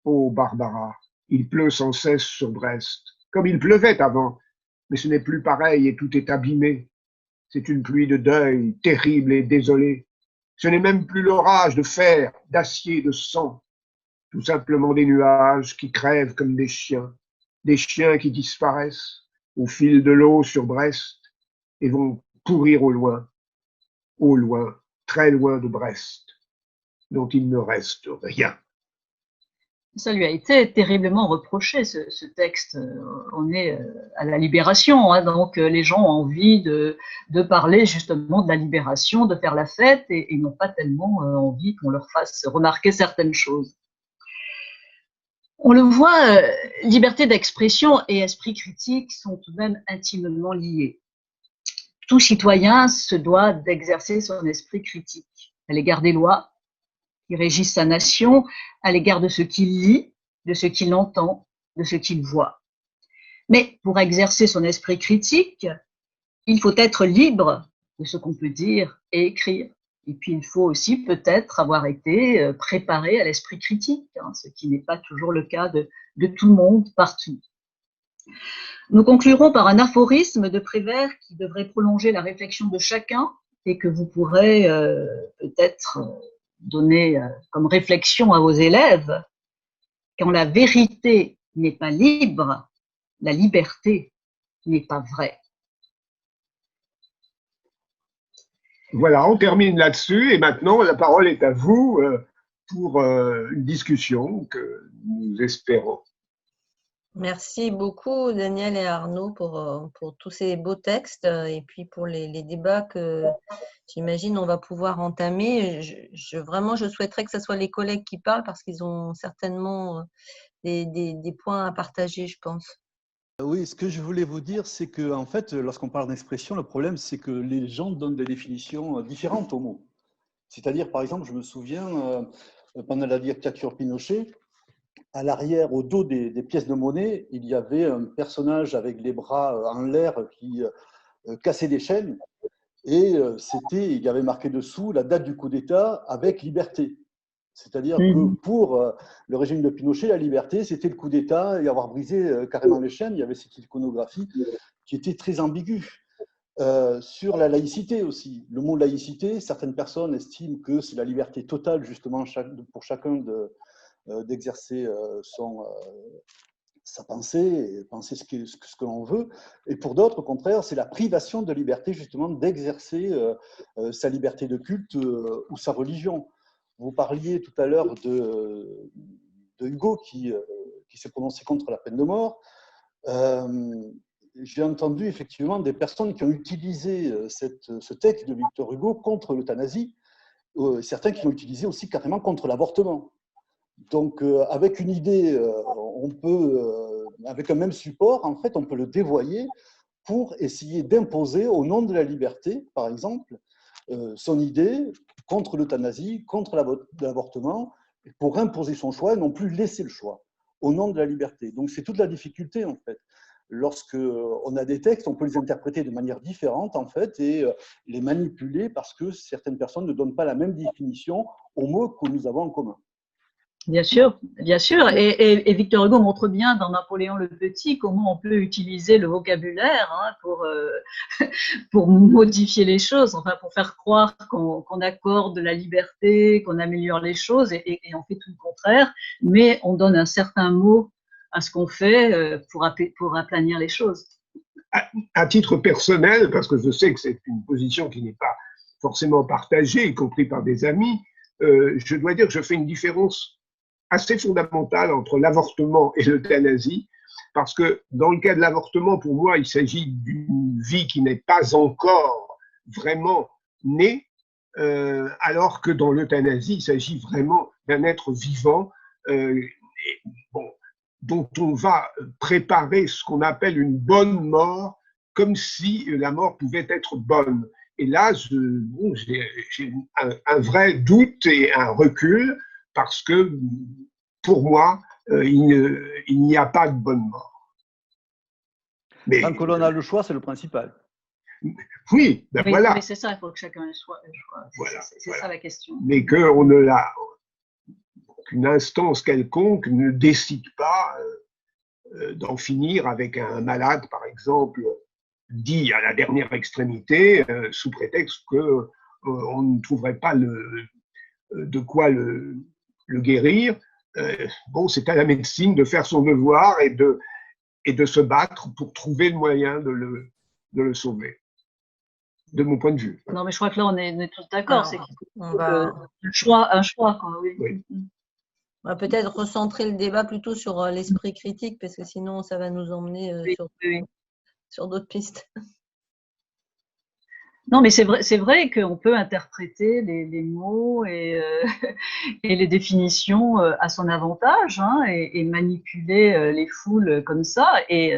Oh, Barbara, il pleut sans cesse sur Brest, comme il pleuvait avant, mais ce n'est plus pareil et tout est abîmé. C'est une pluie de deuil, terrible et désolée. Ce n'est même plus l'orage de fer, d'acier, de sang. Tout simplement des nuages qui crèvent comme des chiens qui disparaissent au fil de l'eau sur Brest et vont pourrir au loin, très loin de Brest, dont il ne reste rien. Ça lui a été terriblement reproché, ce texte. On est à la libération, hein, donc les gens ont envie de parler justement de la libération, de faire la fête, et n'ont pas tellement envie qu'on leur fasse remarquer certaines choses. On le voit, liberté d'expression et esprit critique sont tout de même intimement liés. Tout citoyen se doit d'exercer son esprit critique à l'égard des lois qui régissent sa nation, à l'égard de ce qu'il lit, de ce qu'il entend, de ce qu'il voit. Mais pour exercer son esprit critique, il faut être libre de ce qu'on peut dire et écrire. Et puis, il faut aussi peut-être avoir été préparé à l'esprit critique, hein, ce qui n'est pas toujours le cas de tout le monde partout. Nous conclurons par un aphorisme de Prévert qui devrait prolonger la réflexion de chacun et que vous pourrez peut-être donner comme réflexion à vos élèves. Quand la vérité n'est pas libre, la liberté n'est pas vraie. Voilà, on termine là-dessus et maintenant la parole est à vous pour une discussion que nous espérons. Merci beaucoup Daniel et Arnaud pour tous ces beaux textes et puis pour les débats que j'imagine on va pouvoir entamer. Vraiment, je souhaiterais que ce soit les collègues qui parlent parce qu'ils ont certainement des points à partager, je pense. Oui, ce que je voulais vous dire, c'est que en fait, lorsqu'on parle d'expression, le problème, c'est que les gens donnent des définitions différentes aux mots. C'est-à-dire, par exemple, je me souviens, pendant la dictature Pinochet, à l'arrière, au dos des pièces de monnaie, il y avait un personnage avec les bras en l'air qui cassait des chaînes, et il y avait marqué dessous la date du coup d'État avec liberté. C'est-à-dire que pour le régime de Pinochet, la liberté, c'était le coup d'État et avoir brisé carrément les chaînes. Il y avait cette iconographie qui était très ambiguë. Sur la laïcité aussi. Le mot laïcité, certaines personnes estiment que c'est la liberté totale justement pour chacun d'exercer sa pensée et penser ce que l'on veut. Et pour d'autres, au contraire, c'est la privation de liberté justement d'exercer sa liberté de culte ou sa religion. Vous parliez tout à l'heure de Hugo qui s'est prononcé contre la peine de mort. J'ai entendu effectivement des personnes qui ont utilisé ce texte de Victor Hugo contre l'euthanasie, certains qui l'ont utilisé aussi carrément contre l'avortement. Donc, avec une idée, on peut, avec un même support, en fait, on peut le dévoyer pour essayer d'imposer, au nom de la liberté, par exemple, son idée contre l'euthanasie, contre l'avortement, pour imposer son choix et non plus laisser le choix, au nom de la liberté. Donc, c'est toute la difficulté, en fait. Lorsqu'on a des textes, on peut les interpréter de manière différente, en fait, et les manipuler parce que certaines personnes ne donnent pas la même définition aux mots que nous avons en commun. Bien sûr, bien sûr. Et Victor Hugo montre bien dans Napoléon le Petit comment on peut utiliser le vocabulaire pour modifier les choses, enfin pour faire croire qu'on accorde la liberté, qu'on améliore les choses, et on fait tout le contraire, mais on donne un certain mot à ce qu'on fait pour aplanir les choses. À titre personnel, parce que je sais que c'est une position qui n'est pas forcément partagée, y compris par des amis, je dois dire que je fais une différence assez fondamentale entre l'avortement et l'euthanasie, parce que dans le cas de l'avortement, pour moi, il s'agit d'une vie qui n'est pas encore vraiment née, alors que dans l'euthanasie, il s'agit vraiment d'un être vivant, bon, dont on va préparer ce qu'on appelle une bonne mort, comme si la mort pouvait être bonne. Et là, j'ai un vrai doute et un recul, parce que pour moi, il n'y a pas de bonne mort. Mais, tant que l'on a le choix, c'est le principal. Oui, ben oui, voilà. Mais c'est ça, il faut que chacun ait le choix. Voilà, c'est ça la question. Mais qu'on ne l'a, qu'une instance quelconque ne décide pas d'en finir avec un malade, par exemple, dit à la dernière extrémité, sous prétexte qu'on ne trouverait pas de quoi le guérir. Bon, c'est à la médecine de faire son devoir et de se battre pour trouver le moyen de le sauver, de mon point de vue. Non, mais je crois que là, on est tous d'accord. C'est qu'il faut un choix. Quoi, oui. Oui. On va peut-être recentrer le débat plutôt sur l'esprit critique, parce que sinon, ça va nous emmener sur d'autres pistes. Non, mais c'est vrai qu'on peut interpréter les mots et les définitions à son avantage, hein, et manipuler les foules comme ça. Et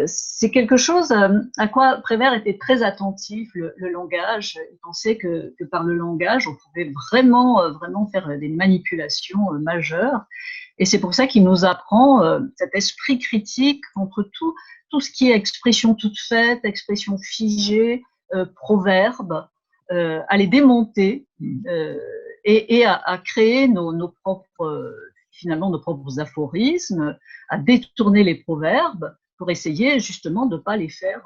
c'est quelque chose à quoi Prévert était très attentif, le langage. Il pensait que par le langage, on pouvait vraiment faire des manipulations majeures. Et c'est pour ça qu'il nous apprend cet esprit critique contre tout ce qui est expression toute faite, expression figée, proverbes, à les démonter et à créer nos propres aphorismes, à détourner les proverbes pour essayer justement de ne pas les faire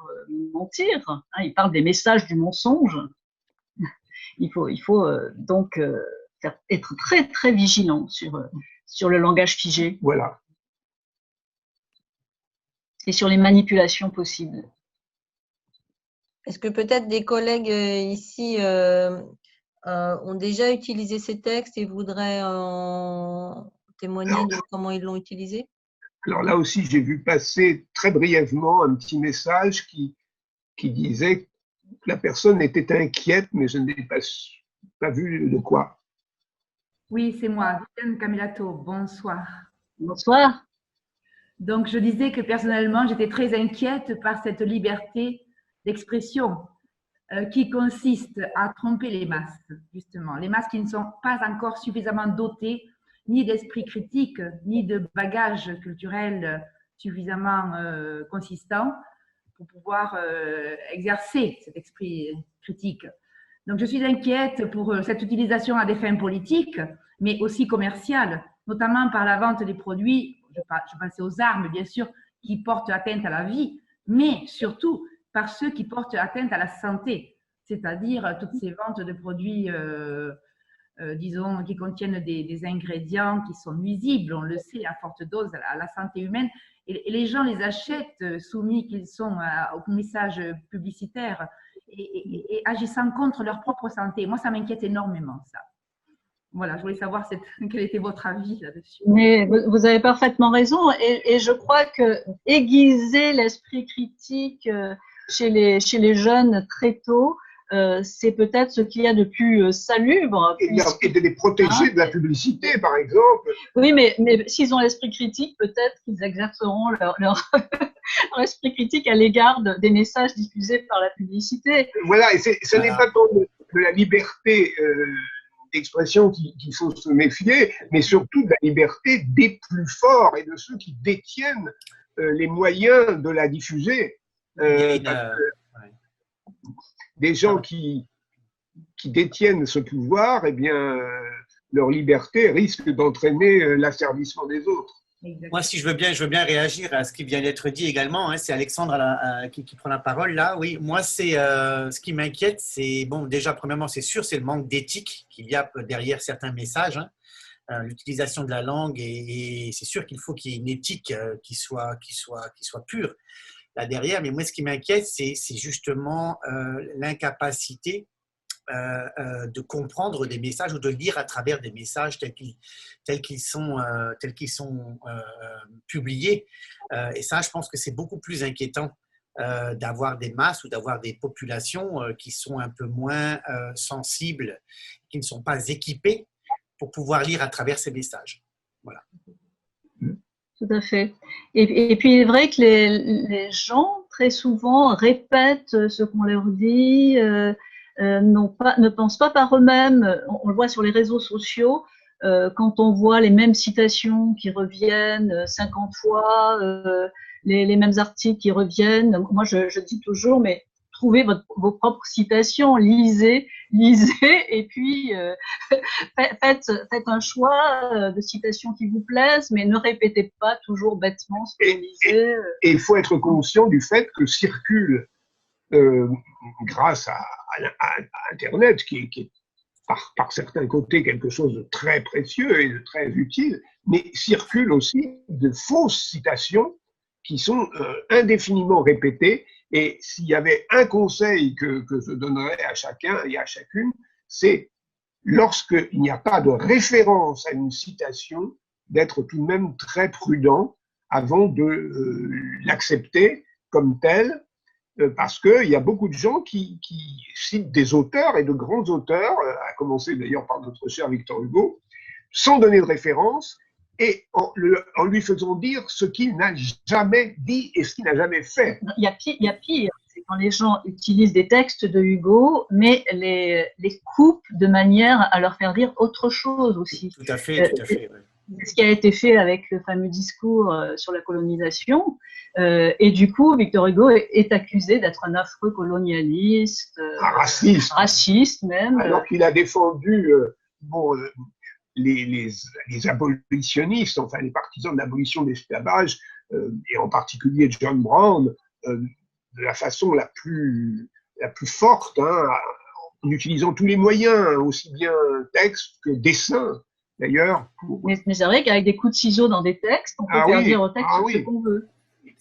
mentir. Hein, il parle des messages du mensonge. Il faut donc être très très vigilant sur le langage figé. Voilà. Et sur les manipulations possibles. Est-ce que peut-être des collègues ici ont déjà utilisé ces textes et voudraient en témoigner de comment ils l'ont utilisé? Alors là aussi, j'ai vu passer très brièvement un petit message qui disait que la personne était inquiète, mais je n'ai pas vu de quoi. Oui, c'est moi, Viviane Camilato. Bonsoir. Bonsoir. Donc, je disais que personnellement, j'étais très inquiète par cette liberté d'expression qui consiste à tromper les masses, justement. Les masses qui ne sont pas encore suffisamment dotées ni d'esprit critique, ni de bagage culturel suffisamment consistant pour pouvoir exercer cet esprit critique. Donc, je suis inquiète pour cette utilisation à des fins politiques, mais aussi commerciales, notamment par la vente des produits, je pensais aux armes, bien sûr, qui portent atteinte à la vie, mais surtout par ceux qui portent atteinte à la santé, c'est-à-dire toutes ces ventes de produits, disons, qui contiennent des ingrédients qui sont nuisibles, on le sait, à forte dose à la santé humaine, et les gens les achètent soumis qu'ils sont au message publicitaire et agissant contre leur propre santé. Moi, ça m'inquiète énormément, ça. Voilà, je voulais savoir quel était votre avis là-dessus. Mais vous avez parfaitement raison, et je crois que aiguiser l'esprit critique chez les jeunes très tôt, c'est peut-être ce qu'il y a de plus salubre. Et de les protéger de la publicité, par exemple. Oui, mais s'ils ont l'esprit critique, peut-être qu'ils exerceront leur esprit critique à l'égard des messages diffusés par la publicité. Voilà, et ce n'est pas tant de la liberté d'expression qu'il faut se méfier, mais surtout de la liberté des plus forts et de ceux qui détiennent les moyens de la diffuser. Des gens qui détiennent ce pouvoir, eh bien, leur liberté risque d'entraîner l'asservissement des autres. Moi, si je veux bien réagir à ce qui vient d'être dit également. Hein, c'est Alexandre qui prend la parole là. Oui, moi, c'est ce qui m'inquiète, c'est bon. Déjà, premièrement, c'est sûr, c'est le manque d'éthique qu'il y a derrière certains messages. Hein, l'utilisation de la langue et c'est sûr qu'il faut qu'il y ait une éthique qui soit pure là derrière. Mais moi, ce qui m'inquiète, c'est justement l'incapacité de comprendre des messages ou de lire à travers des messages tels qu'ils sont publiés. Et ça, je pense que c'est beaucoup plus inquiétant d'avoir des masses ou d'avoir des populations qui sont un peu moins sensibles, qui ne sont pas équipées pour pouvoir lire à travers ces messages. Voilà. Tout à fait. Et puis, il est vrai que les gens, très souvent, répètent ce qu'on leur dit, ne pensent pas par eux-mêmes. On le voit sur les réseaux sociaux, quand on voit les mêmes citations qui reviennent 50 fois, les mêmes articles qui reviennent. Moi, je dis toujours, mais trouvez vos propres citations, lisez, et puis faites un choix de citations qui vous plaisent, mais ne répétez pas toujours bêtement ce que vous lisez. Et il faut être conscient du fait que circule, grâce à Internet, qui est par certains côtés quelque chose de très précieux et de très utile, mais circulent aussi de fausses citations qui sont indéfiniment répétées. Et s'il y avait un conseil que je donnerais à chacun et à chacune, c'est lorsqu'il n'y a pas de référence à une citation, d'être tout de même très prudent avant de l'accepter comme telle, parce qu'il y a beaucoup de gens qui citent des auteurs et de grands auteurs, à commencer d'ailleurs par notre cher Victor Hugo, sans donner de référence et en lui faisant dire ce qu'il n'a jamais dit et ce qu'il n'a jamais fait. Il y a pire, c'est quand les gens utilisent des textes de Hugo, mais les coupent de manière à leur faire dire autre chose aussi. Tout à fait, tout à fait. Ouais. Ce qui a été fait avec le fameux discours sur la colonisation. Et du coup, Victor Hugo est accusé d'être un affreux colonialiste, raciste même. Alors qu'il a défendu les abolitionnistes, enfin les partisans de l'abolition de l'esclavage, et en particulier John Brown, de la façon la plus forte, hein, en utilisant tous les moyens, aussi bien texte que dessin. D'ailleurs, mais c'est vrai qu'avec des coups de ciseau dans des textes, on peut faire dire au texte ce qu'on veut.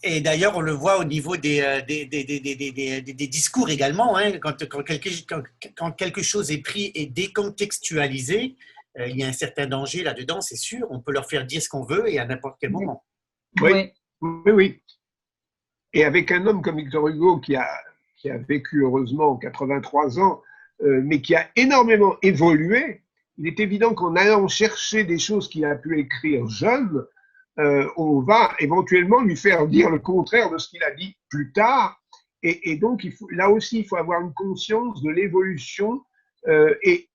Et d'ailleurs, on le voit au niveau des discours également. Hein, quand quelque chose est pris et décontextualisé, il y a un certain danger là-dedans, c'est sûr. On peut leur faire dire ce qu'on veut et à n'importe quel moment. Oui. Et avec un homme comme Victor Hugo qui a vécu heureusement 83 ans, mais qui a énormément évolué, il est évident qu'en allant chercher des choses qu'il a pu écrire jeune, on va éventuellement lui faire dire le contraire de ce qu'il a dit plus tard. Et donc, là aussi, il faut avoir une conscience de l'évolution et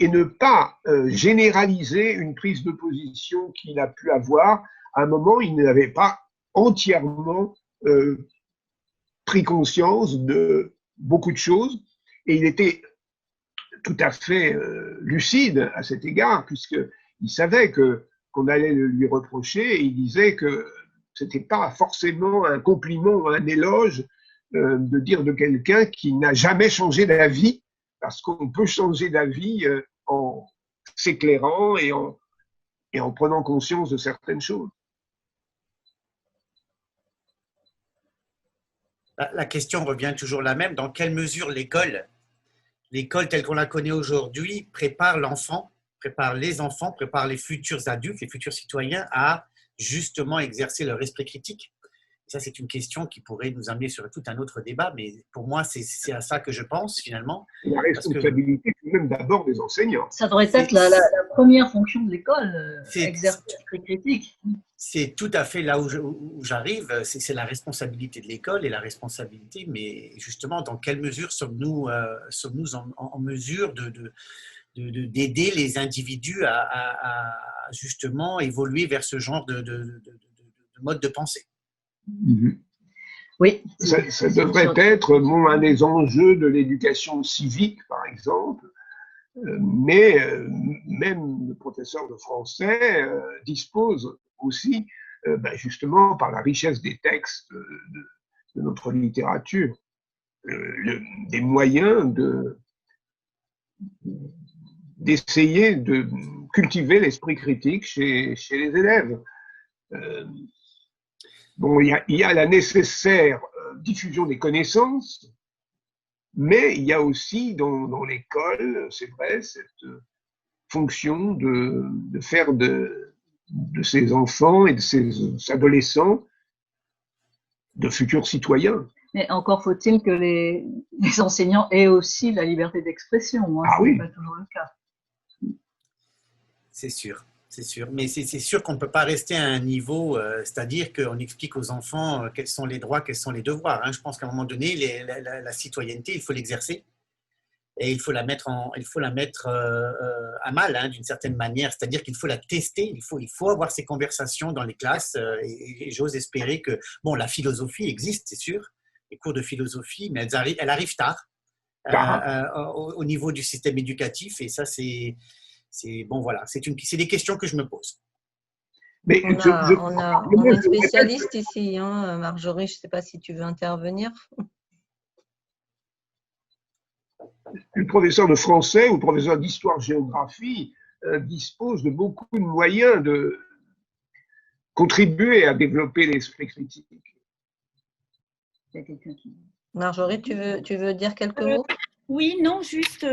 ne pas généraliser une prise de position qu'il a pu avoir. À un moment, il n'avait pas entièrement pris conscience de beaucoup de choses et il était tout à fait lucide à cet égard, puisqu'il savait qu'on allait lui reprocher, et il disait que ce n'était pas forcément un compliment ou un éloge de dire de quelqu'un qui n'a jamais changé d'avis, parce qu'on peut changer d'avis en s'éclairant et en prenant conscience de certaines choses. La question revient toujours la même. Dans quelle mesure l'école telle qu'on la connaît aujourd'hui prépare l'enfant, prépare les enfants, prépare les futurs adultes, les futurs citoyens à justement exercer leur esprit critique? Ça, c'est une question qui pourrait nous amener sur tout un autre débat, mais pour moi, c'est à ça que je pense finalement. La responsabilité même d'abord des enseignants. Ça devrait être la première fonction de l'école, exercer l'esprit critique. C'est tout à fait là où j'arrive, c'est la responsabilité de l'école et la responsabilité, mais justement, dans quelle mesure sommes-nous en mesure d'aider les individus à justement évoluer vers ce genre de mode de pensée? Oui. Ça devrait être un des enjeux de l'éducation civique, par exemple, Mais même le professeur de français dispose aussi, justement, par la richesse des textes de notre littérature, des moyens d'essayer de cultiver l'esprit critique chez les élèves. Bon, il y a la nécessaire diffusion des connaissances, mais il y a aussi dans l'école, c'est vrai, cette fonction de faire de ces enfants et de ces adolescents de futurs citoyens. Mais encore faut-il que les enseignants aient aussi la liberté d'expression. Hein, ah oui. C'est pas toujours le cas. C'est sûr. C'est sûr, mais c'est sûr qu'on ne peut pas rester à un niveau, c'est-à-dire qu'on explique aux enfants quels sont les droits, quels sont les devoirs. Hein. Je pense qu'à un moment donné, la citoyenneté, il faut l'exercer et il faut la mettre à mal, hein, d'une certaine manière. C'est-à-dire qu'il faut la tester, il faut avoir ces conversations dans les classes et j'ose espérer que, bon, la philosophie existe, c'est sûr, les cours de philosophie, mais elle arrive tard au niveau du système éducatif et ça, c'est bon, voilà, c'est des questions que je me pose. Mais on a une spécialiste ici, hein, Marjorie, je ne sais pas si tu veux intervenir. Le professeur de français ou le professeur d'histoire-géographie dispose de beaucoup de moyens de contribuer à développer l'esprit critique. Marjorie, tu veux dire quelques mots ? Oui, non, juste,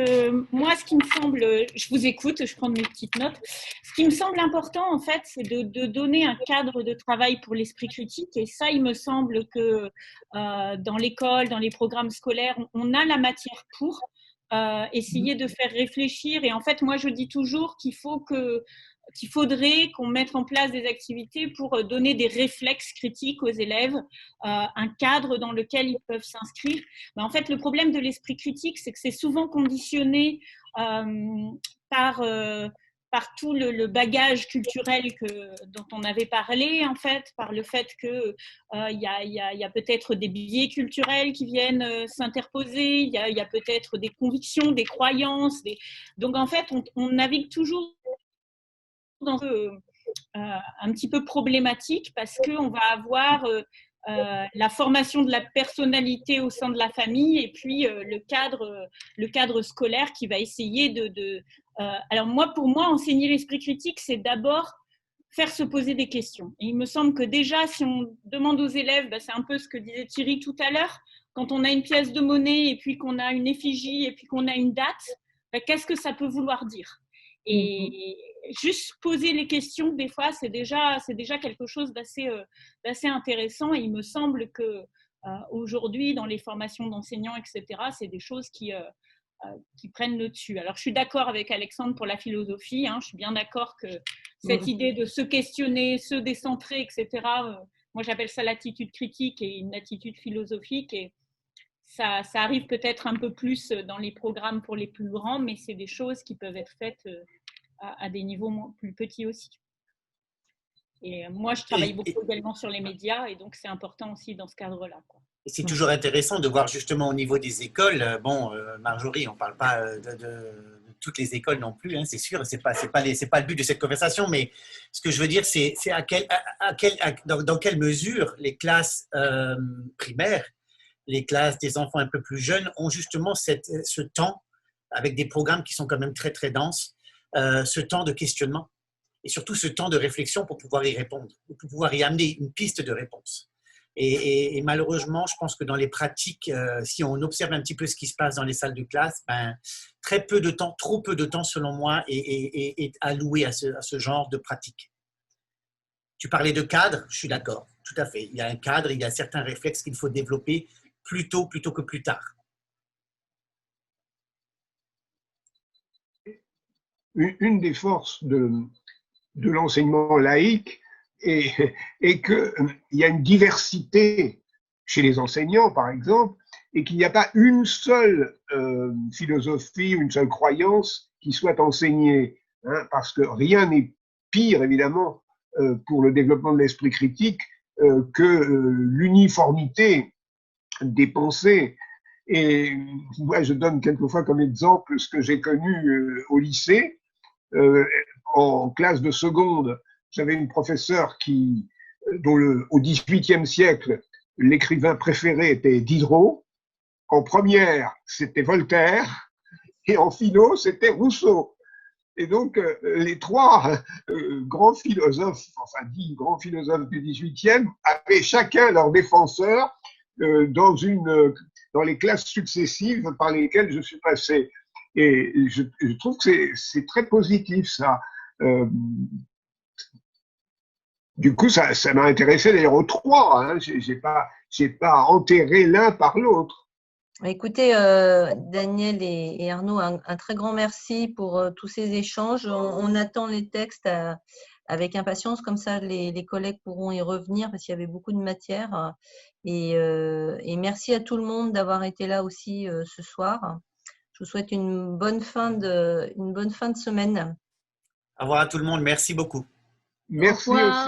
moi, ce qui me semble, je vous écoute, je prends mes petites notes. Ce qui me semble important, en fait, c'est de donner un cadre de travail pour l'esprit critique. Et ça, il me semble que dans l'école, dans les programmes scolaires, on a la matière pour essayer de faire réfléchir. Et en fait, moi, je dis toujours qu'il faudrait qu'on mette en place des activités pour donner des réflexes critiques aux élèves, un cadre dans lequel ils peuvent s'inscrire. Mais en fait, le problème de l'esprit critique, c'est que c'est souvent conditionné par tout le bagage culturel dont on avait parlé, en fait, par le fait qu'il y a peut-être des biais culturels qui viennent s'interposer, il y a peut-être des convictions, des croyances. Donc, en fait, on navigue toujours dans un petit peu problématique parce qu'on va avoir la formation de la personnalité au sein de la famille et puis le cadre scolaire qui va essayer alors pour moi, enseigner l'esprit critique, c'est d'abord faire se poser des questions. Et il me semble que déjà, si on demande aux élèves, c'est un peu ce que disait Thierry tout à l'heure, quand on a une pièce de monnaie et puis qu'on a une effigie et puis qu'on a une date, qu'est-ce que ça peut vouloir dire ? Et juste poser les questions, des fois, c'est déjà quelque chose d'assez intéressant. Et il me semble que aujourd'hui, dans les formations d'enseignants, etc., c'est des choses qui prennent le dessus. Alors, je suis d'accord avec Alexandre pour la philosophie. Hein, je suis bien d'accord que cette idée de se questionner, se décentrer, etc., moi, j'appelle ça l'attitude critique et une attitude philosophique. Et ça arrive peut-être un peu plus dans les programmes pour les plus grands, mais c'est des choses qui peuvent être faites à des niveaux plus petits aussi. Et moi, je travaille beaucoup également sur les médias, et donc c'est important aussi dans ce cadre-là. Et c'est toujours intéressant de voir justement au niveau des écoles. Bon, Marjorie, on ne parle pas de toutes les écoles non plus, hein, c'est sûr, c'est pas le but de cette conversation, mais ce que je veux dire, c'est dans quelle mesure les classes primaires, les classes des enfants un peu plus jeunes ont justement ce temps, avec des programmes qui sont quand même très, très denses, ce temps de questionnement et surtout ce temps de réflexion pour pouvoir y répondre, pour pouvoir y amener une piste de réponse. Et malheureusement, je pense que dans les pratiques, si on observe un petit peu ce qui se passe dans les salles de classe, très peu de temps, trop peu de temps selon moi est alloué à ce genre de pratique. Tu parlais de cadre, je suis d'accord, tout à fait. Il y a un cadre, il y a certains réflexes qu'il faut développer plus tôt plutôt que plus tard. Une des forces de l'enseignement laïque est qu'il y a une diversité chez les enseignants, par exemple, et qu'il n'y a pas une seule philosophie, une seule croyance qui soit enseignée, hein, parce que rien n'est pire, évidemment, pour le développement de l'esprit critique que l'uniformité des pensées. Et moi, je donne quelquefois comme exemple ce que j'ai connu au lycée. En classe de seconde, j'avais une professeure dont au XVIIIe siècle, l'écrivain préféré était Diderot. En première, c'était Voltaire. Et en philo, c'était Rousseau. Et donc, les trois grands philosophes, enfin 10 grands philosophes du XVIIIe, avaient chacun leur défenseur dans les classes successives par lesquelles je suis passé. Et je trouve que c'est très positif, ça. Du coup, ça m'a intéressé d'ailleurs aux trois. Hein. J'ai pas enterré l'un par l'autre. Écoutez, Daniel et Arnaud, un très grand merci pour tous ces échanges. On attend les textes avec impatience, comme ça les collègues pourront y revenir parce qu'il y avait beaucoup de matière. Et merci à tout le monde d'avoir été là aussi ce soir. Je vous souhaite une bonne fin de semaine. Au revoir à tout le monde. Merci beaucoup. Merci aussi.